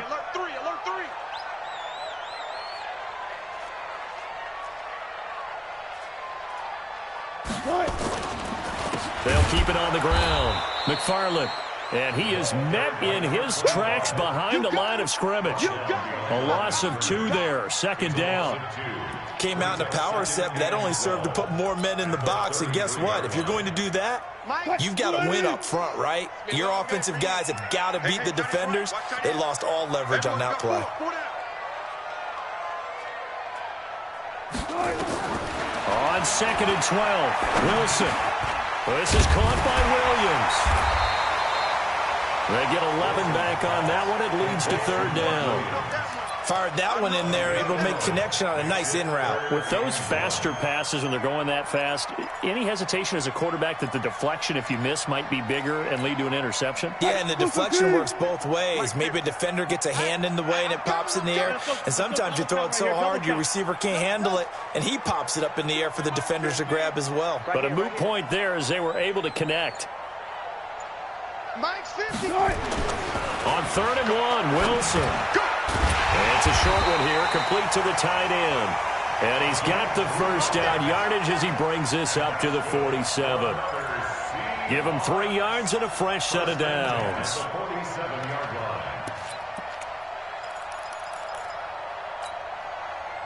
[SPEAKER 3] They'll keep it on the ground. McFarland. And he is met in his tracks behind the line of scrimmage. A loss of 2 there. 2nd down.
[SPEAKER 4] Came out in a power set, but that only served to put more men in the box. And guess what? If you're going to do that, you've got to win up front, right? Your offensive guys have got to beat the defenders. They lost all leverage on that play.
[SPEAKER 3] On 2nd and 12, Wilson. This is caught by Williams. They get 11 back on that one. It leads to 3rd down.
[SPEAKER 4] Fired that one in there, able to make connection on a nice in route.
[SPEAKER 3] With those faster passes when they're going that fast, any hesitation as a quarterback that the deflection, if you miss, might be bigger and lead to an interception?
[SPEAKER 4] Yeah, and the deflection works both ways. Maybe a defender gets a hand in the way and it pops in the air. And sometimes you throw it so hard your receiver can't handle it, and he pops it up in the air for the defenders to grab as well.
[SPEAKER 3] But a moot point there as they were able to connect.
[SPEAKER 6] Mike's 50.
[SPEAKER 3] On 3rd and 1, Wilson. And it's a short one here, complete to the tight end. And he's got the first down yardage as he brings this up to the 47. Give him 3 yards and a fresh set of downs.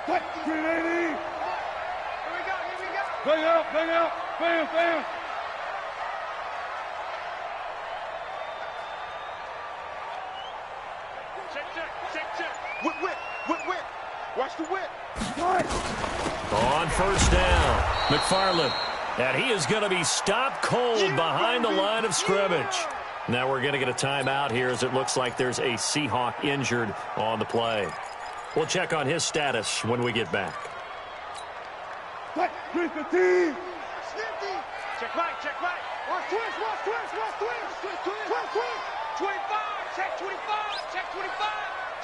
[SPEAKER 6] What? 380. Here we go. Bang out. Bam. Check. Whip. Watch the whip.
[SPEAKER 3] On 1st down, McFarland. And he is going to be stopped cold behind the line of scrimmage. Now we're going to get a timeout here as it looks like there's a Seahawk injured on the play. We'll check on his status when we get back.
[SPEAKER 6] Check right. Watch twist. 25. Check 25.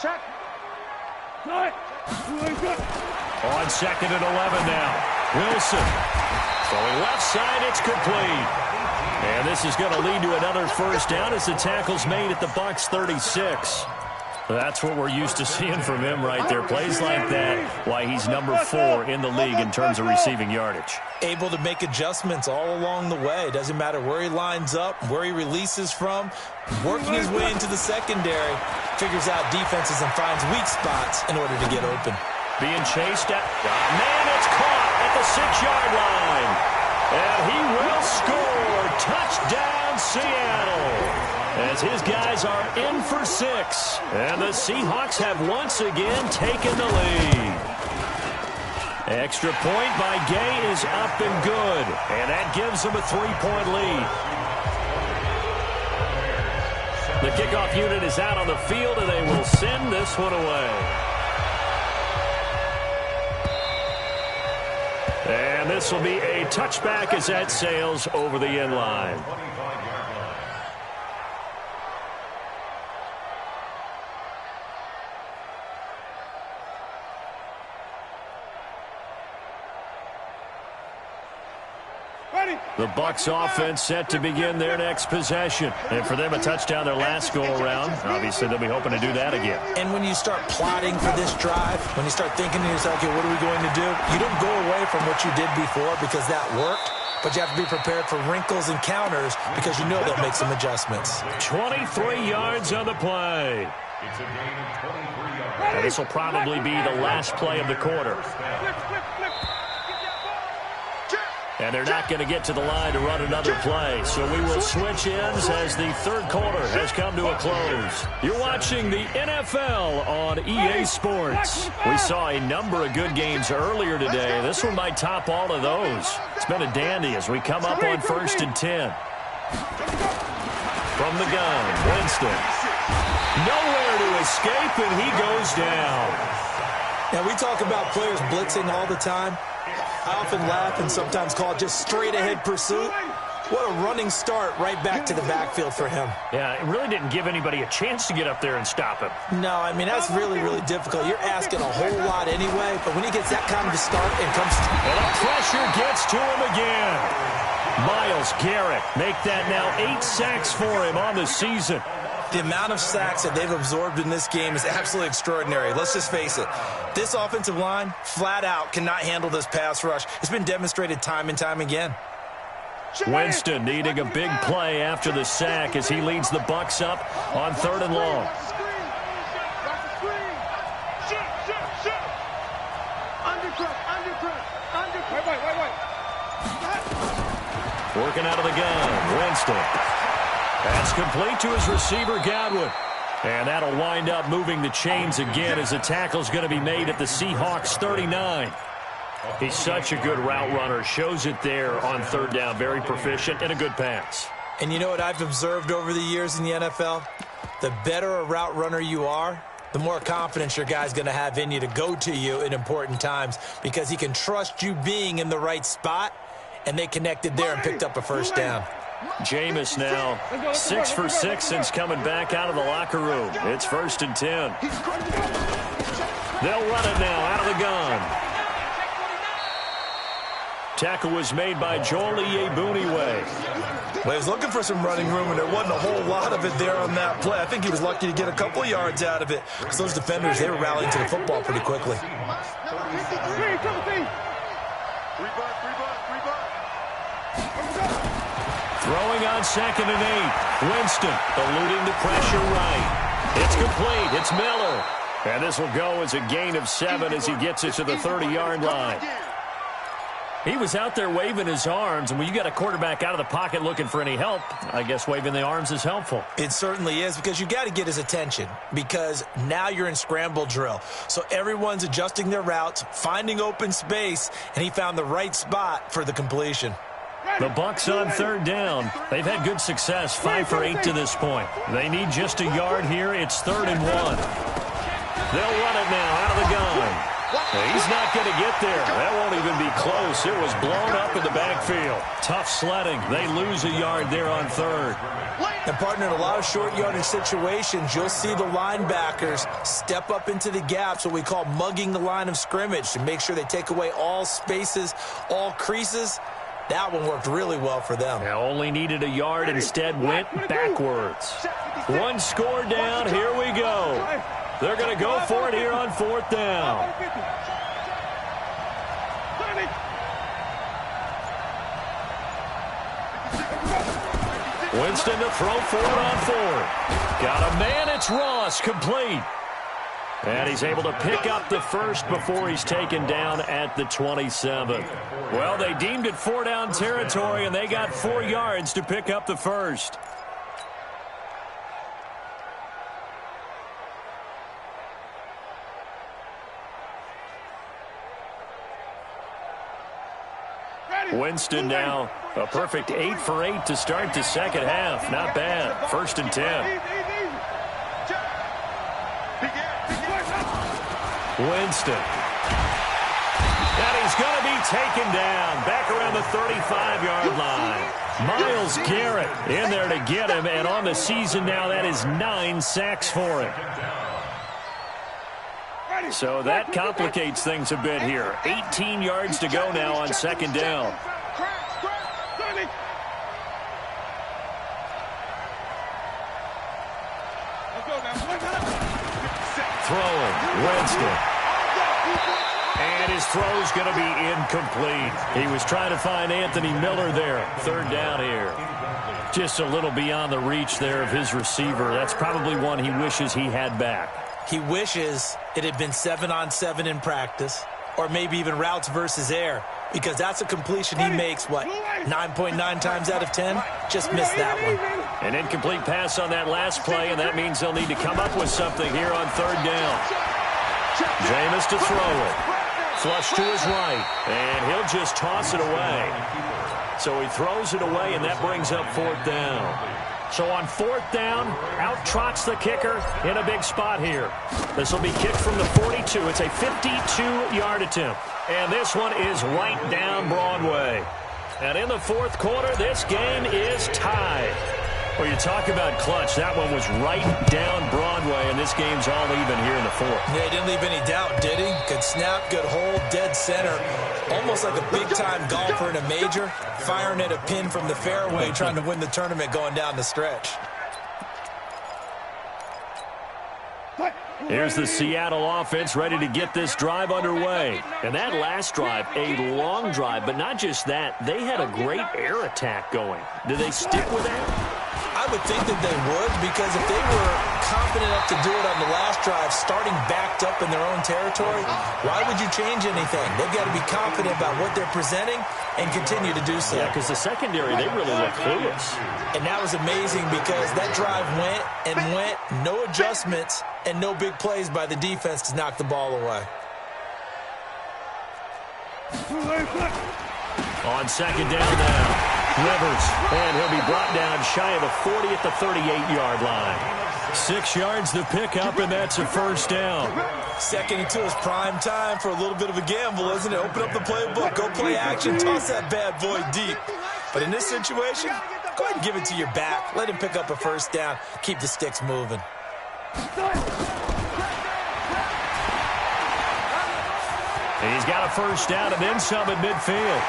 [SPEAKER 6] Check.
[SPEAKER 3] On 2nd and 11 now, Wilson. Throwing left side, it's complete. And this is going to lead to another first down as the tackle's made at the Bucs 36. That's what we're used to seeing from him right there. Plays like that, why he's number 4 in the league in terms of receiving yardage.
[SPEAKER 4] Able to make adjustments all along the way. Doesn't matter where he lines up, where he releases from. Working his way into the secondary. Figures out defenses and finds weak spots in order to get open.
[SPEAKER 3] Being chased at. Man, it's caught at the 6-yard line. And he will score. Touchdown, Seattle. As his guys are in for 6. And the Seahawks have once again taken the lead. Extra point by Gay is up and good. And that gives them a 3-point lead. The kickoff unit is out on the field, and they will send this one away. And this will be a touchback as that sails over the end line. The Bucs offense set to begin their next possession. And for them, a touchdown their last go-around. Obviously, they'll be hoping to do that again.
[SPEAKER 4] And when you start plotting for this drive, when you start thinking to yourself, okay, what are we going to do? You don't go away from what you did before because that worked. But you have to be prepared for wrinkles and counters because you know they'll make some adjustments.
[SPEAKER 3] 23 yards on the play. And this will probably be the last play of the quarter. And they're not going to get to the line to run another play. So we will switch ends as the third quarter has come to a close. You're watching the NFL on EA Sports. We saw a number of good games earlier today. This one might top all of those. It's been a dandy as we come up on 1st and 10. From the gun, Winston. Nowhere to escape, and he goes down.
[SPEAKER 4] Now, we talk about players blitzing all the time. I often laugh and sometimes call it just straight-ahead pursuit. What a running start right back to the backfield for him.
[SPEAKER 3] Yeah, it really didn't give anybody a chance to get up there and stop him.
[SPEAKER 4] No, I mean, that's really, really difficult. You're asking a whole lot anyway, but when he gets that kind of a start and comes...
[SPEAKER 3] And the pressure gets to him again. Myles Garrett make that now 8 sacks for him on the season.
[SPEAKER 4] The amount of sacks that they've absorbed in this game is absolutely extraordinary. Let's just face it. This offensive line, flat out, cannot handle this pass rush. It's been demonstrated time and time again.
[SPEAKER 3] Winston needing a big play after the sack as he leads the Bucs up on 3rd and long. Working out of the gun, Winston. That's complete to his receiver, Godwin. And that'll wind up moving the chains again as the tackle's going to be made at the Seahawks 39. He's such a good route runner. Shows it there on 3rd down. Very proficient and a good pass.
[SPEAKER 4] And you know what I've observed over the years in the NFL? The better a route runner you are, the more confidence your guy's going to have in you to go to you in important times because he can trust you being in the right spot, and they connected there and picked up a 1st down.
[SPEAKER 3] Jameis now 6 for 6 since coming back out of the locker room. It's 1st and 10. They'll run it now out of the gun. Tackle was made by Joel Iyiegbuniwe.
[SPEAKER 4] Well, he was looking for some running room, and there wasn't a whole lot of it there on that play. I think he was lucky to get a couple of yards out of it because those defenders, they were rallying to the football pretty quickly.
[SPEAKER 3] Throwing on 2nd and 8. Winston eluding the pressure right. It's complete. It's Miller. And this will go as a gain of 7 as he gets it to the 30-yard line. He was out there waving his arms, and when you got a quarterback out of the pocket looking for any help, I guess waving the arms is helpful. It
[SPEAKER 4] certainly is, because you got to get his attention, because now you're in scramble drill. So everyone's adjusting their routes, finding open space, and he found the right spot for the completion.
[SPEAKER 3] The Bucs on 3rd down. They've had good success, 5 for 8 to this point. They need just a yard here. It's 3rd and 1. They'll run it now out of the gun. He's not going to get there. That won't even be close. It was blown up in the backfield. Tough sledding. They lose a yard there on 3rd.
[SPEAKER 4] And, partner, in a lot of short yardage situations, you'll see the linebackers step up into the gaps, what we call mugging the line of scrimmage, to make sure they take away all spaces, all creases. That one worked really well for them.
[SPEAKER 3] They only needed a yard, instead went backwards. 1 score down. Here we go. They're going to go for it here on 4th down. Winston to throw for it on 4th. Got a man. It's Ross, complete. And he's able to pick up the 1st before he's taken down at the 27. Well, they deemed it 4-down territory, and they got 4 yards to pick up the 1st. Winston now a perfect 8 for 8 to start the 2nd half. Not bad. 1st and 10. Winston. And he's going to be taken down back around the 35-yard line. Myles Garrett in there to get him, and on the season now that is 9 sacks for him. So that complicates things a bit here. 18 yards to go now on 2nd down. Throwing, Winston. And his throw's going to be incomplete. He was trying to find Anthony Miller there. 3rd down here. Just a little beyond the reach there of his receiver. That's probably one he wishes he had back.
[SPEAKER 4] He wishes it had been 7-on-7 in practice, or maybe even routes versus air, because that's a completion he makes, 9.9 times out of 10? Just missed that one.
[SPEAKER 3] An incomplete pass on that last play, and that means they'll need to come up with something here on 3rd down. Jameis to throw it. Flush to his right, and he'll just toss it away. So he throws it away, and that brings up 4th down. So on 4th down, out trots the kicker in a big spot here. This will be kicked from the 42. It's a 52-yard attempt. And this one is right down Broadway. And in the 4th quarter, this game is tied. Well, you talk about clutch. That one was right down Broadway, and this game's all even here in the 4th.
[SPEAKER 4] Yeah, he didn't leave any doubt, did he? Good snap, good hold, dead center. Almost like a big-time golfer in a major, firing at a pin from the fairway, trying to win the tournament going down the stretch.
[SPEAKER 3] Here's the Seattle offense ready to get this drive underway. And that last drive, a long drive, but not just that. They had a great air attack going. Do they stick with that?
[SPEAKER 4] I would think that they would, because if they were confident enough to do it on the last drive, starting backed up in their own territory, why would you change anything? They've got to be confident about what they're presenting and continue to do so.
[SPEAKER 3] Yeah, because the secondary, they really look clueless.
[SPEAKER 4] And that was amazing because that drive went and went, no adjustments, and no big plays by the defense to knock the ball away.
[SPEAKER 3] On 2nd down now. Rivers, and he'll be brought down shy of the 40 at the 38-yard line. 6 yards to pick up, and that's a 1st down.
[SPEAKER 4] 2nd and 2 is prime time for a little bit of a gamble, isn't it? Open up the playbook, go play action, toss that bad boy deep. But in this situation, go ahead and give it to your back. Let him pick up a 1st down. Keep the sticks moving.
[SPEAKER 3] He's got a 1st down and then some at midfield.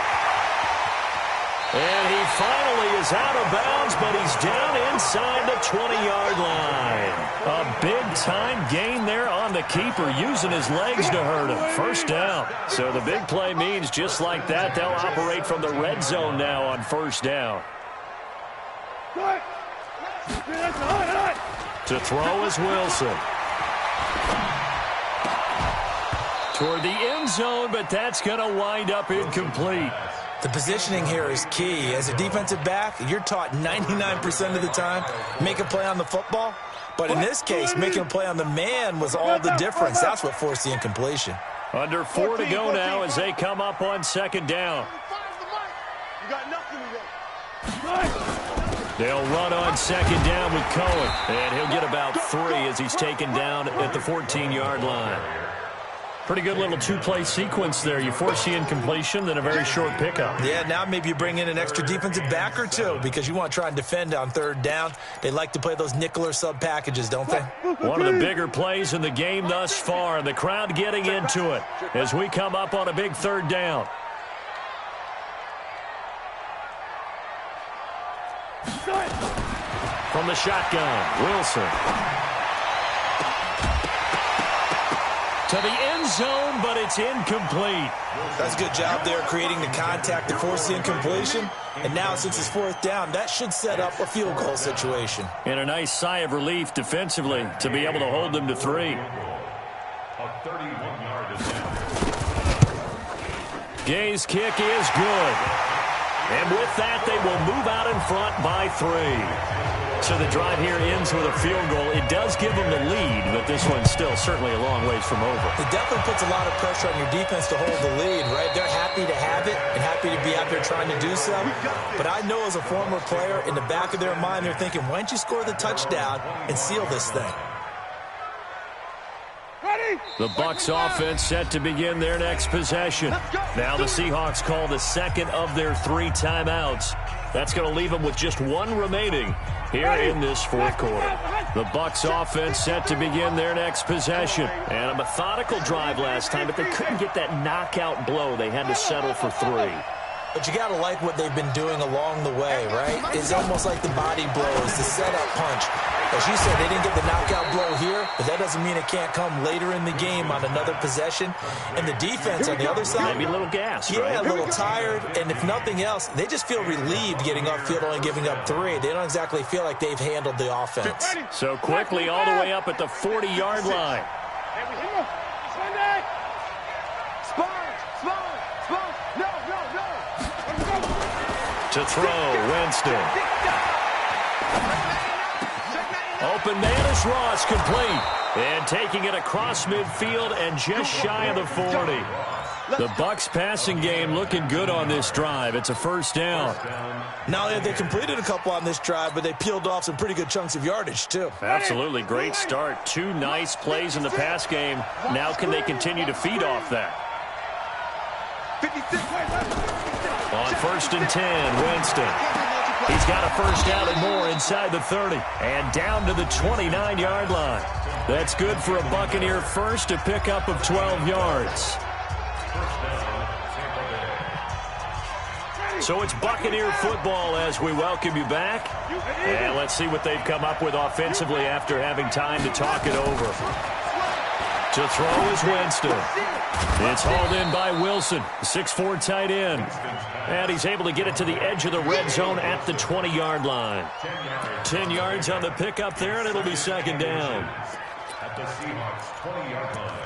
[SPEAKER 3] And he finally is out of bounds, but he's down inside the 20-yard line. A big-time gain there on the keeper, using his legs to hurt him. 1st down. So the big play means just like that, they'll operate from the red zone now on 1st down. To throw is Wilson. Toward the end zone, but that's going to wind up incomplete.
[SPEAKER 4] The positioning here is key. As a defensive back, you're taught 99% of the time, make a play on the football. But in this case, making a play on the man was all the difference. That's what forced the incompletion.
[SPEAKER 3] Under 4 to go now as they come up on 2nd down. They'll run on 2nd down with Cohen. And he'll get about 3 as he's taken down at the 14-yard line. Pretty good little 2-play sequence there. You force the incompletion, then a very short pickup.
[SPEAKER 4] Yeah, now maybe you bring in an extra defensive back or two because you want to try and defend on 3rd down. They like to play those nickel or sub packages, don't they?
[SPEAKER 3] One of the bigger plays in the game thus far. The crowd getting into it as we come up on a big 3rd down. From the shotgun, Wilson. To the end zone, but it's incomplete.
[SPEAKER 4] That's a good job there creating the contact to force the incompletion. And now, since it's 4th down, that should set up a field goal situation.
[SPEAKER 3] And a nice sigh of relief defensively to be able to hold them to 3.
[SPEAKER 5] A 31-yard attempt.
[SPEAKER 3] Gay's kick is good. And with that, they will move out in front by 3. So the drive here ends with a field goal. It does give them the lead, but this one's still certainly a long ways from over.
[SPEAKER 4] It definitely puts a lot of pressure on your defense to hold the lead, right? They're happy to have it and happy to be out there trying to do so. But I know as a former player, in the back of their mind, they're thinking, why don't you score the touchdown and seal this thing?
[SPEAKER 3] The Bucs offense set to begin their next possession. Now the Seahawks call the 2nd of their 3 timeouts. That's going to leave them with just 1 remaining here in this 4th quarter. The Bucs offense set to begin their next possession. And a methodical drive last time, but they couldn't get that knockout blow. They had to settle for 3.
[SPEAKER 4] But you got to like what they've been doing along the way, right? It's almost like the body blows, the setup punch. As you said, they didn't get the knockout blow here, but that doesn't mean it can't come later in the game on another possession. And the defense on the other side,
[SPEAKER 3] maybe a little gas,
[SPEAKER 4] yeah,
[SPEAKER 3] right?
[SPEAKER 4] A little tired. And if nothing else, they just feel relieved getting upfield, only giving up 3. They don't exactly feel like they've handled the offense.
[SPEAKER 3] So quickly all the way up at the 40-yard line. To throw, Winston. Open man is Ross, complete. And taking it across midfield and just shy of the 40. The Bucs passing game looking good on this drive. It's a first down.
[SPEAKER 4] Not only have they completed a couple on this drive, but they peeled off some pretty good chunks of yardage, too.
[SPEAKER 3] Absolutely. Great start. 2 nice plays in the pass game. Now can they continue to feed off that? On 1st and 10, Winston. He's got a first down and more inside the 30. And down to the 29-yard line. That's good for a Buccaneer first, a pickup of 12 yards. So it's Buccaneer football as we welcome you back. And let's see what they've come up with offensively after having time to talk it over. To throw is Winston. It's hauled in by Wilson, 6'4" tight end. And he's able to get it to the edge of the red zone at the 20-yard line. 10 yards on the pickup there, and it'll be second down.
[SPEAKER 5] At the Seahawks 20-yard line.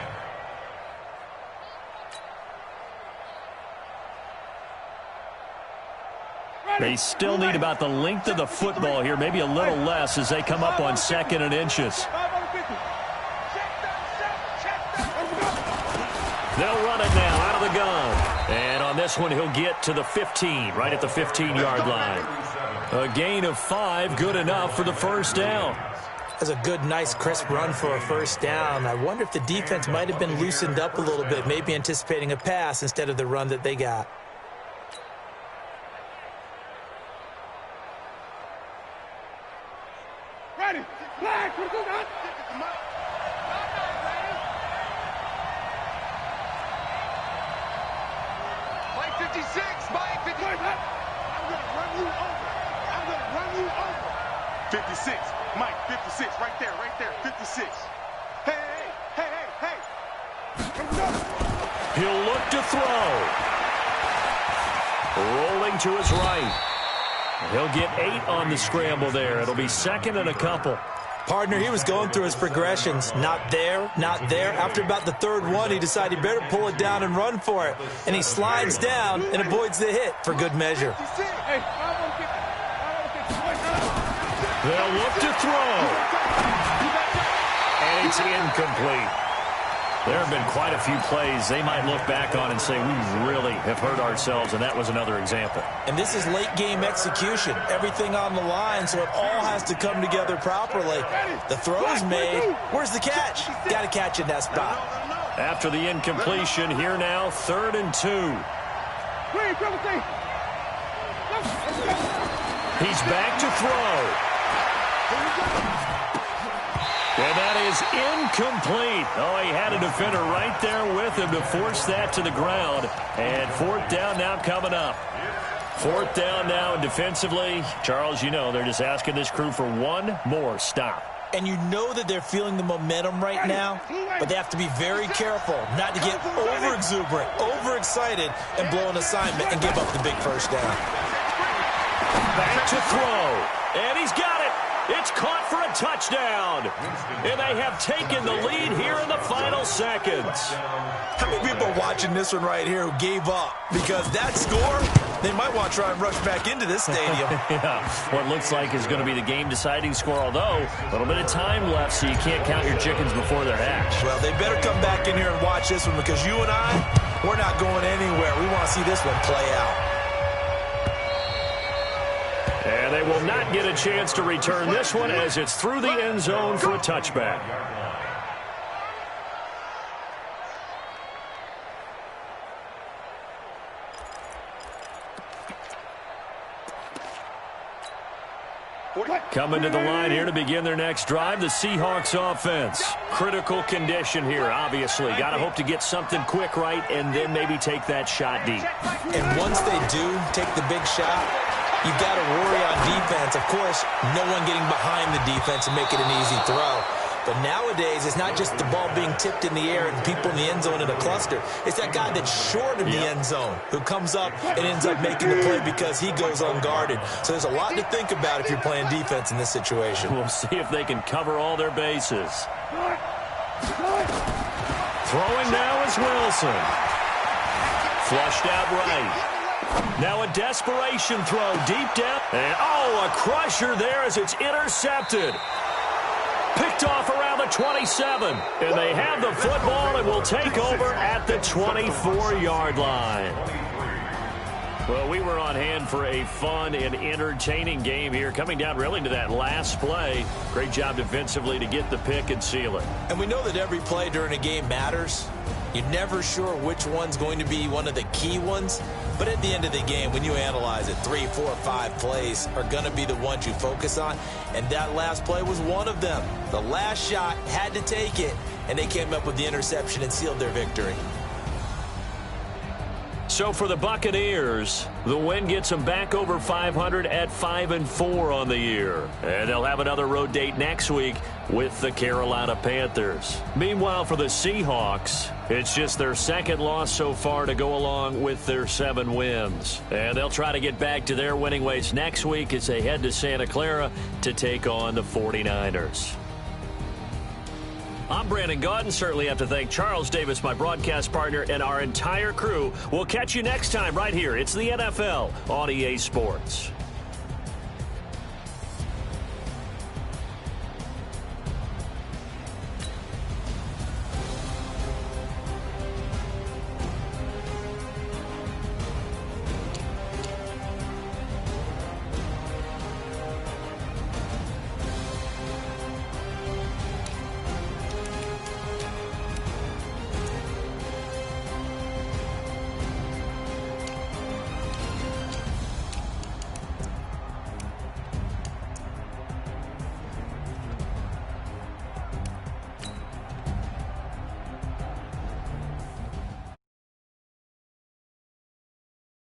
[SPEAKER 3] They still need about the length of the football here, maybe a little less as they come up on 2nd and inches. They'll run it now out of the gun. And on this one, he'll get to the 15, right at the 15-yard line. A gain of 5, good enough for the first down.
[SPEAKER 4] That's a good, nice, crisp run for a first down. I wonder if the defense might have been loosened up a little bit, maybe anticipating a pass instead of the run that they got.
[SPEAKER 6] Ready. Flag. Mike 56. Mike 56. I'm going to run you over. 56. Mike 56. Right there. 56. Hey.
[SPEAKER 3] He'll look to throw. Rolling to his right. He'll get 8 on the scramble there. It'll be 2nd and a couple.
[SPEAKER 4] Partner, he was going through his progressions. Not there, not there. After about the 3rd one, he decided he better pull it down and run for it. And he slides down and avoids the hit for good measure.
[SPEAKER 3] They'll look to throw. And it's incomplete. There have been quite a few plays they might look back on and say, we really have hurt ourselves, and that was another example.
[SPEAKER 4] And this is late-game execution. Everything on the line, so it all has to come together properly. The throw's made. Where's the catch? Got to catch in that spot.
[SPEAKER 3] After the incompletion, here now, 3rd and 2. He's back to throw. And that is incomplete. Oh, he had a defender right there with him to force that to the ground. And 4th down now coming up. 4th down now, and defensively, Charles, you know, they're just asking this crew for one more stop.
[SPEAKER 4] And you know that they're feeling the momentum right now, but they have to be very careful not to get over-exuberant, overexcited, and blow an assignment and give up the big first down.
[SPEAKER 3] Back to throw. And he's got it. It's caught for a touchdown. And they have taken the lead here in the final seconds.
[SPEAKER 4] How many people are watching this one right here who gave up? Because that score, they might want to try and rush back into this stadium.
[SPEAKER 3] Yeah, what looks like is going to be the game-deciding score, although a little bit of time left, so you can't count your chickens before they're hatched.
[SPEAKER 4] Well, they better come back in here and watch this one, because you and I, we're not going anywhere. We want to see this one play out.
[SPEAKER 3] And they will not get a chance to return this one as it's through the end zone for a touchback. Coming to the line here to begin their next drive, the Seahawks offense. Critical condition here, obviously. Got to hope to get something quick right and then maybe take that shot deep.
[SPEAKER 4] And once they do take the big shot, you've got to worry on defense. Of course, no one getting behind the defense and make it an easy throw. But nowadays, it's not just the ball being tipped in the air and people in the end zone in a cluster. It's that guy that's short of the end zone who comes up and ends up making the play because he goes unguarded. So there's a lot to think about if you're playing defense in this situation.
[SPEAKER 3] We'll see if they can cover all their bases. Throwing now is Wilson. Flushed out right. Now a desperation throw deep down. And, oh, a crusher there as it's intercepted. Picked off around the 27. And they have the football and will will take over at the 24-yard line. Well, we were on hand for a fun and entertaining game here, coming down really to that last play. Great job defensively to get the pick and seal it.
[SPEAKER 4] And we know that every play during a game matters. You're never sure which one's going to be one of the key ones. But at the end of the game, when you analyze it, 3, 4, 5 plays are going to be the ones you focus on. And that last play was one of them. The last shot had to take it, and they came up with the interception and sealed their victory.
[SPEAKER 3] So for the Buccaneers, the win gets them back over 500 at 5-4 on the year. And they'll have another road date next week with the Carolina Panthers. Meanwhile, for the Seahawks, it's just their second loss so far to go along with their 7 wins. And they'll try to get back to their winning ways next week as they head to Santa Clara to take on the 49ers. I'm Brandon Gaudin. Certainly have to thank Charles Davis, my broadcast partner, and our entire crew. We'll catch you next time right here. It's the NFL on EA Sports.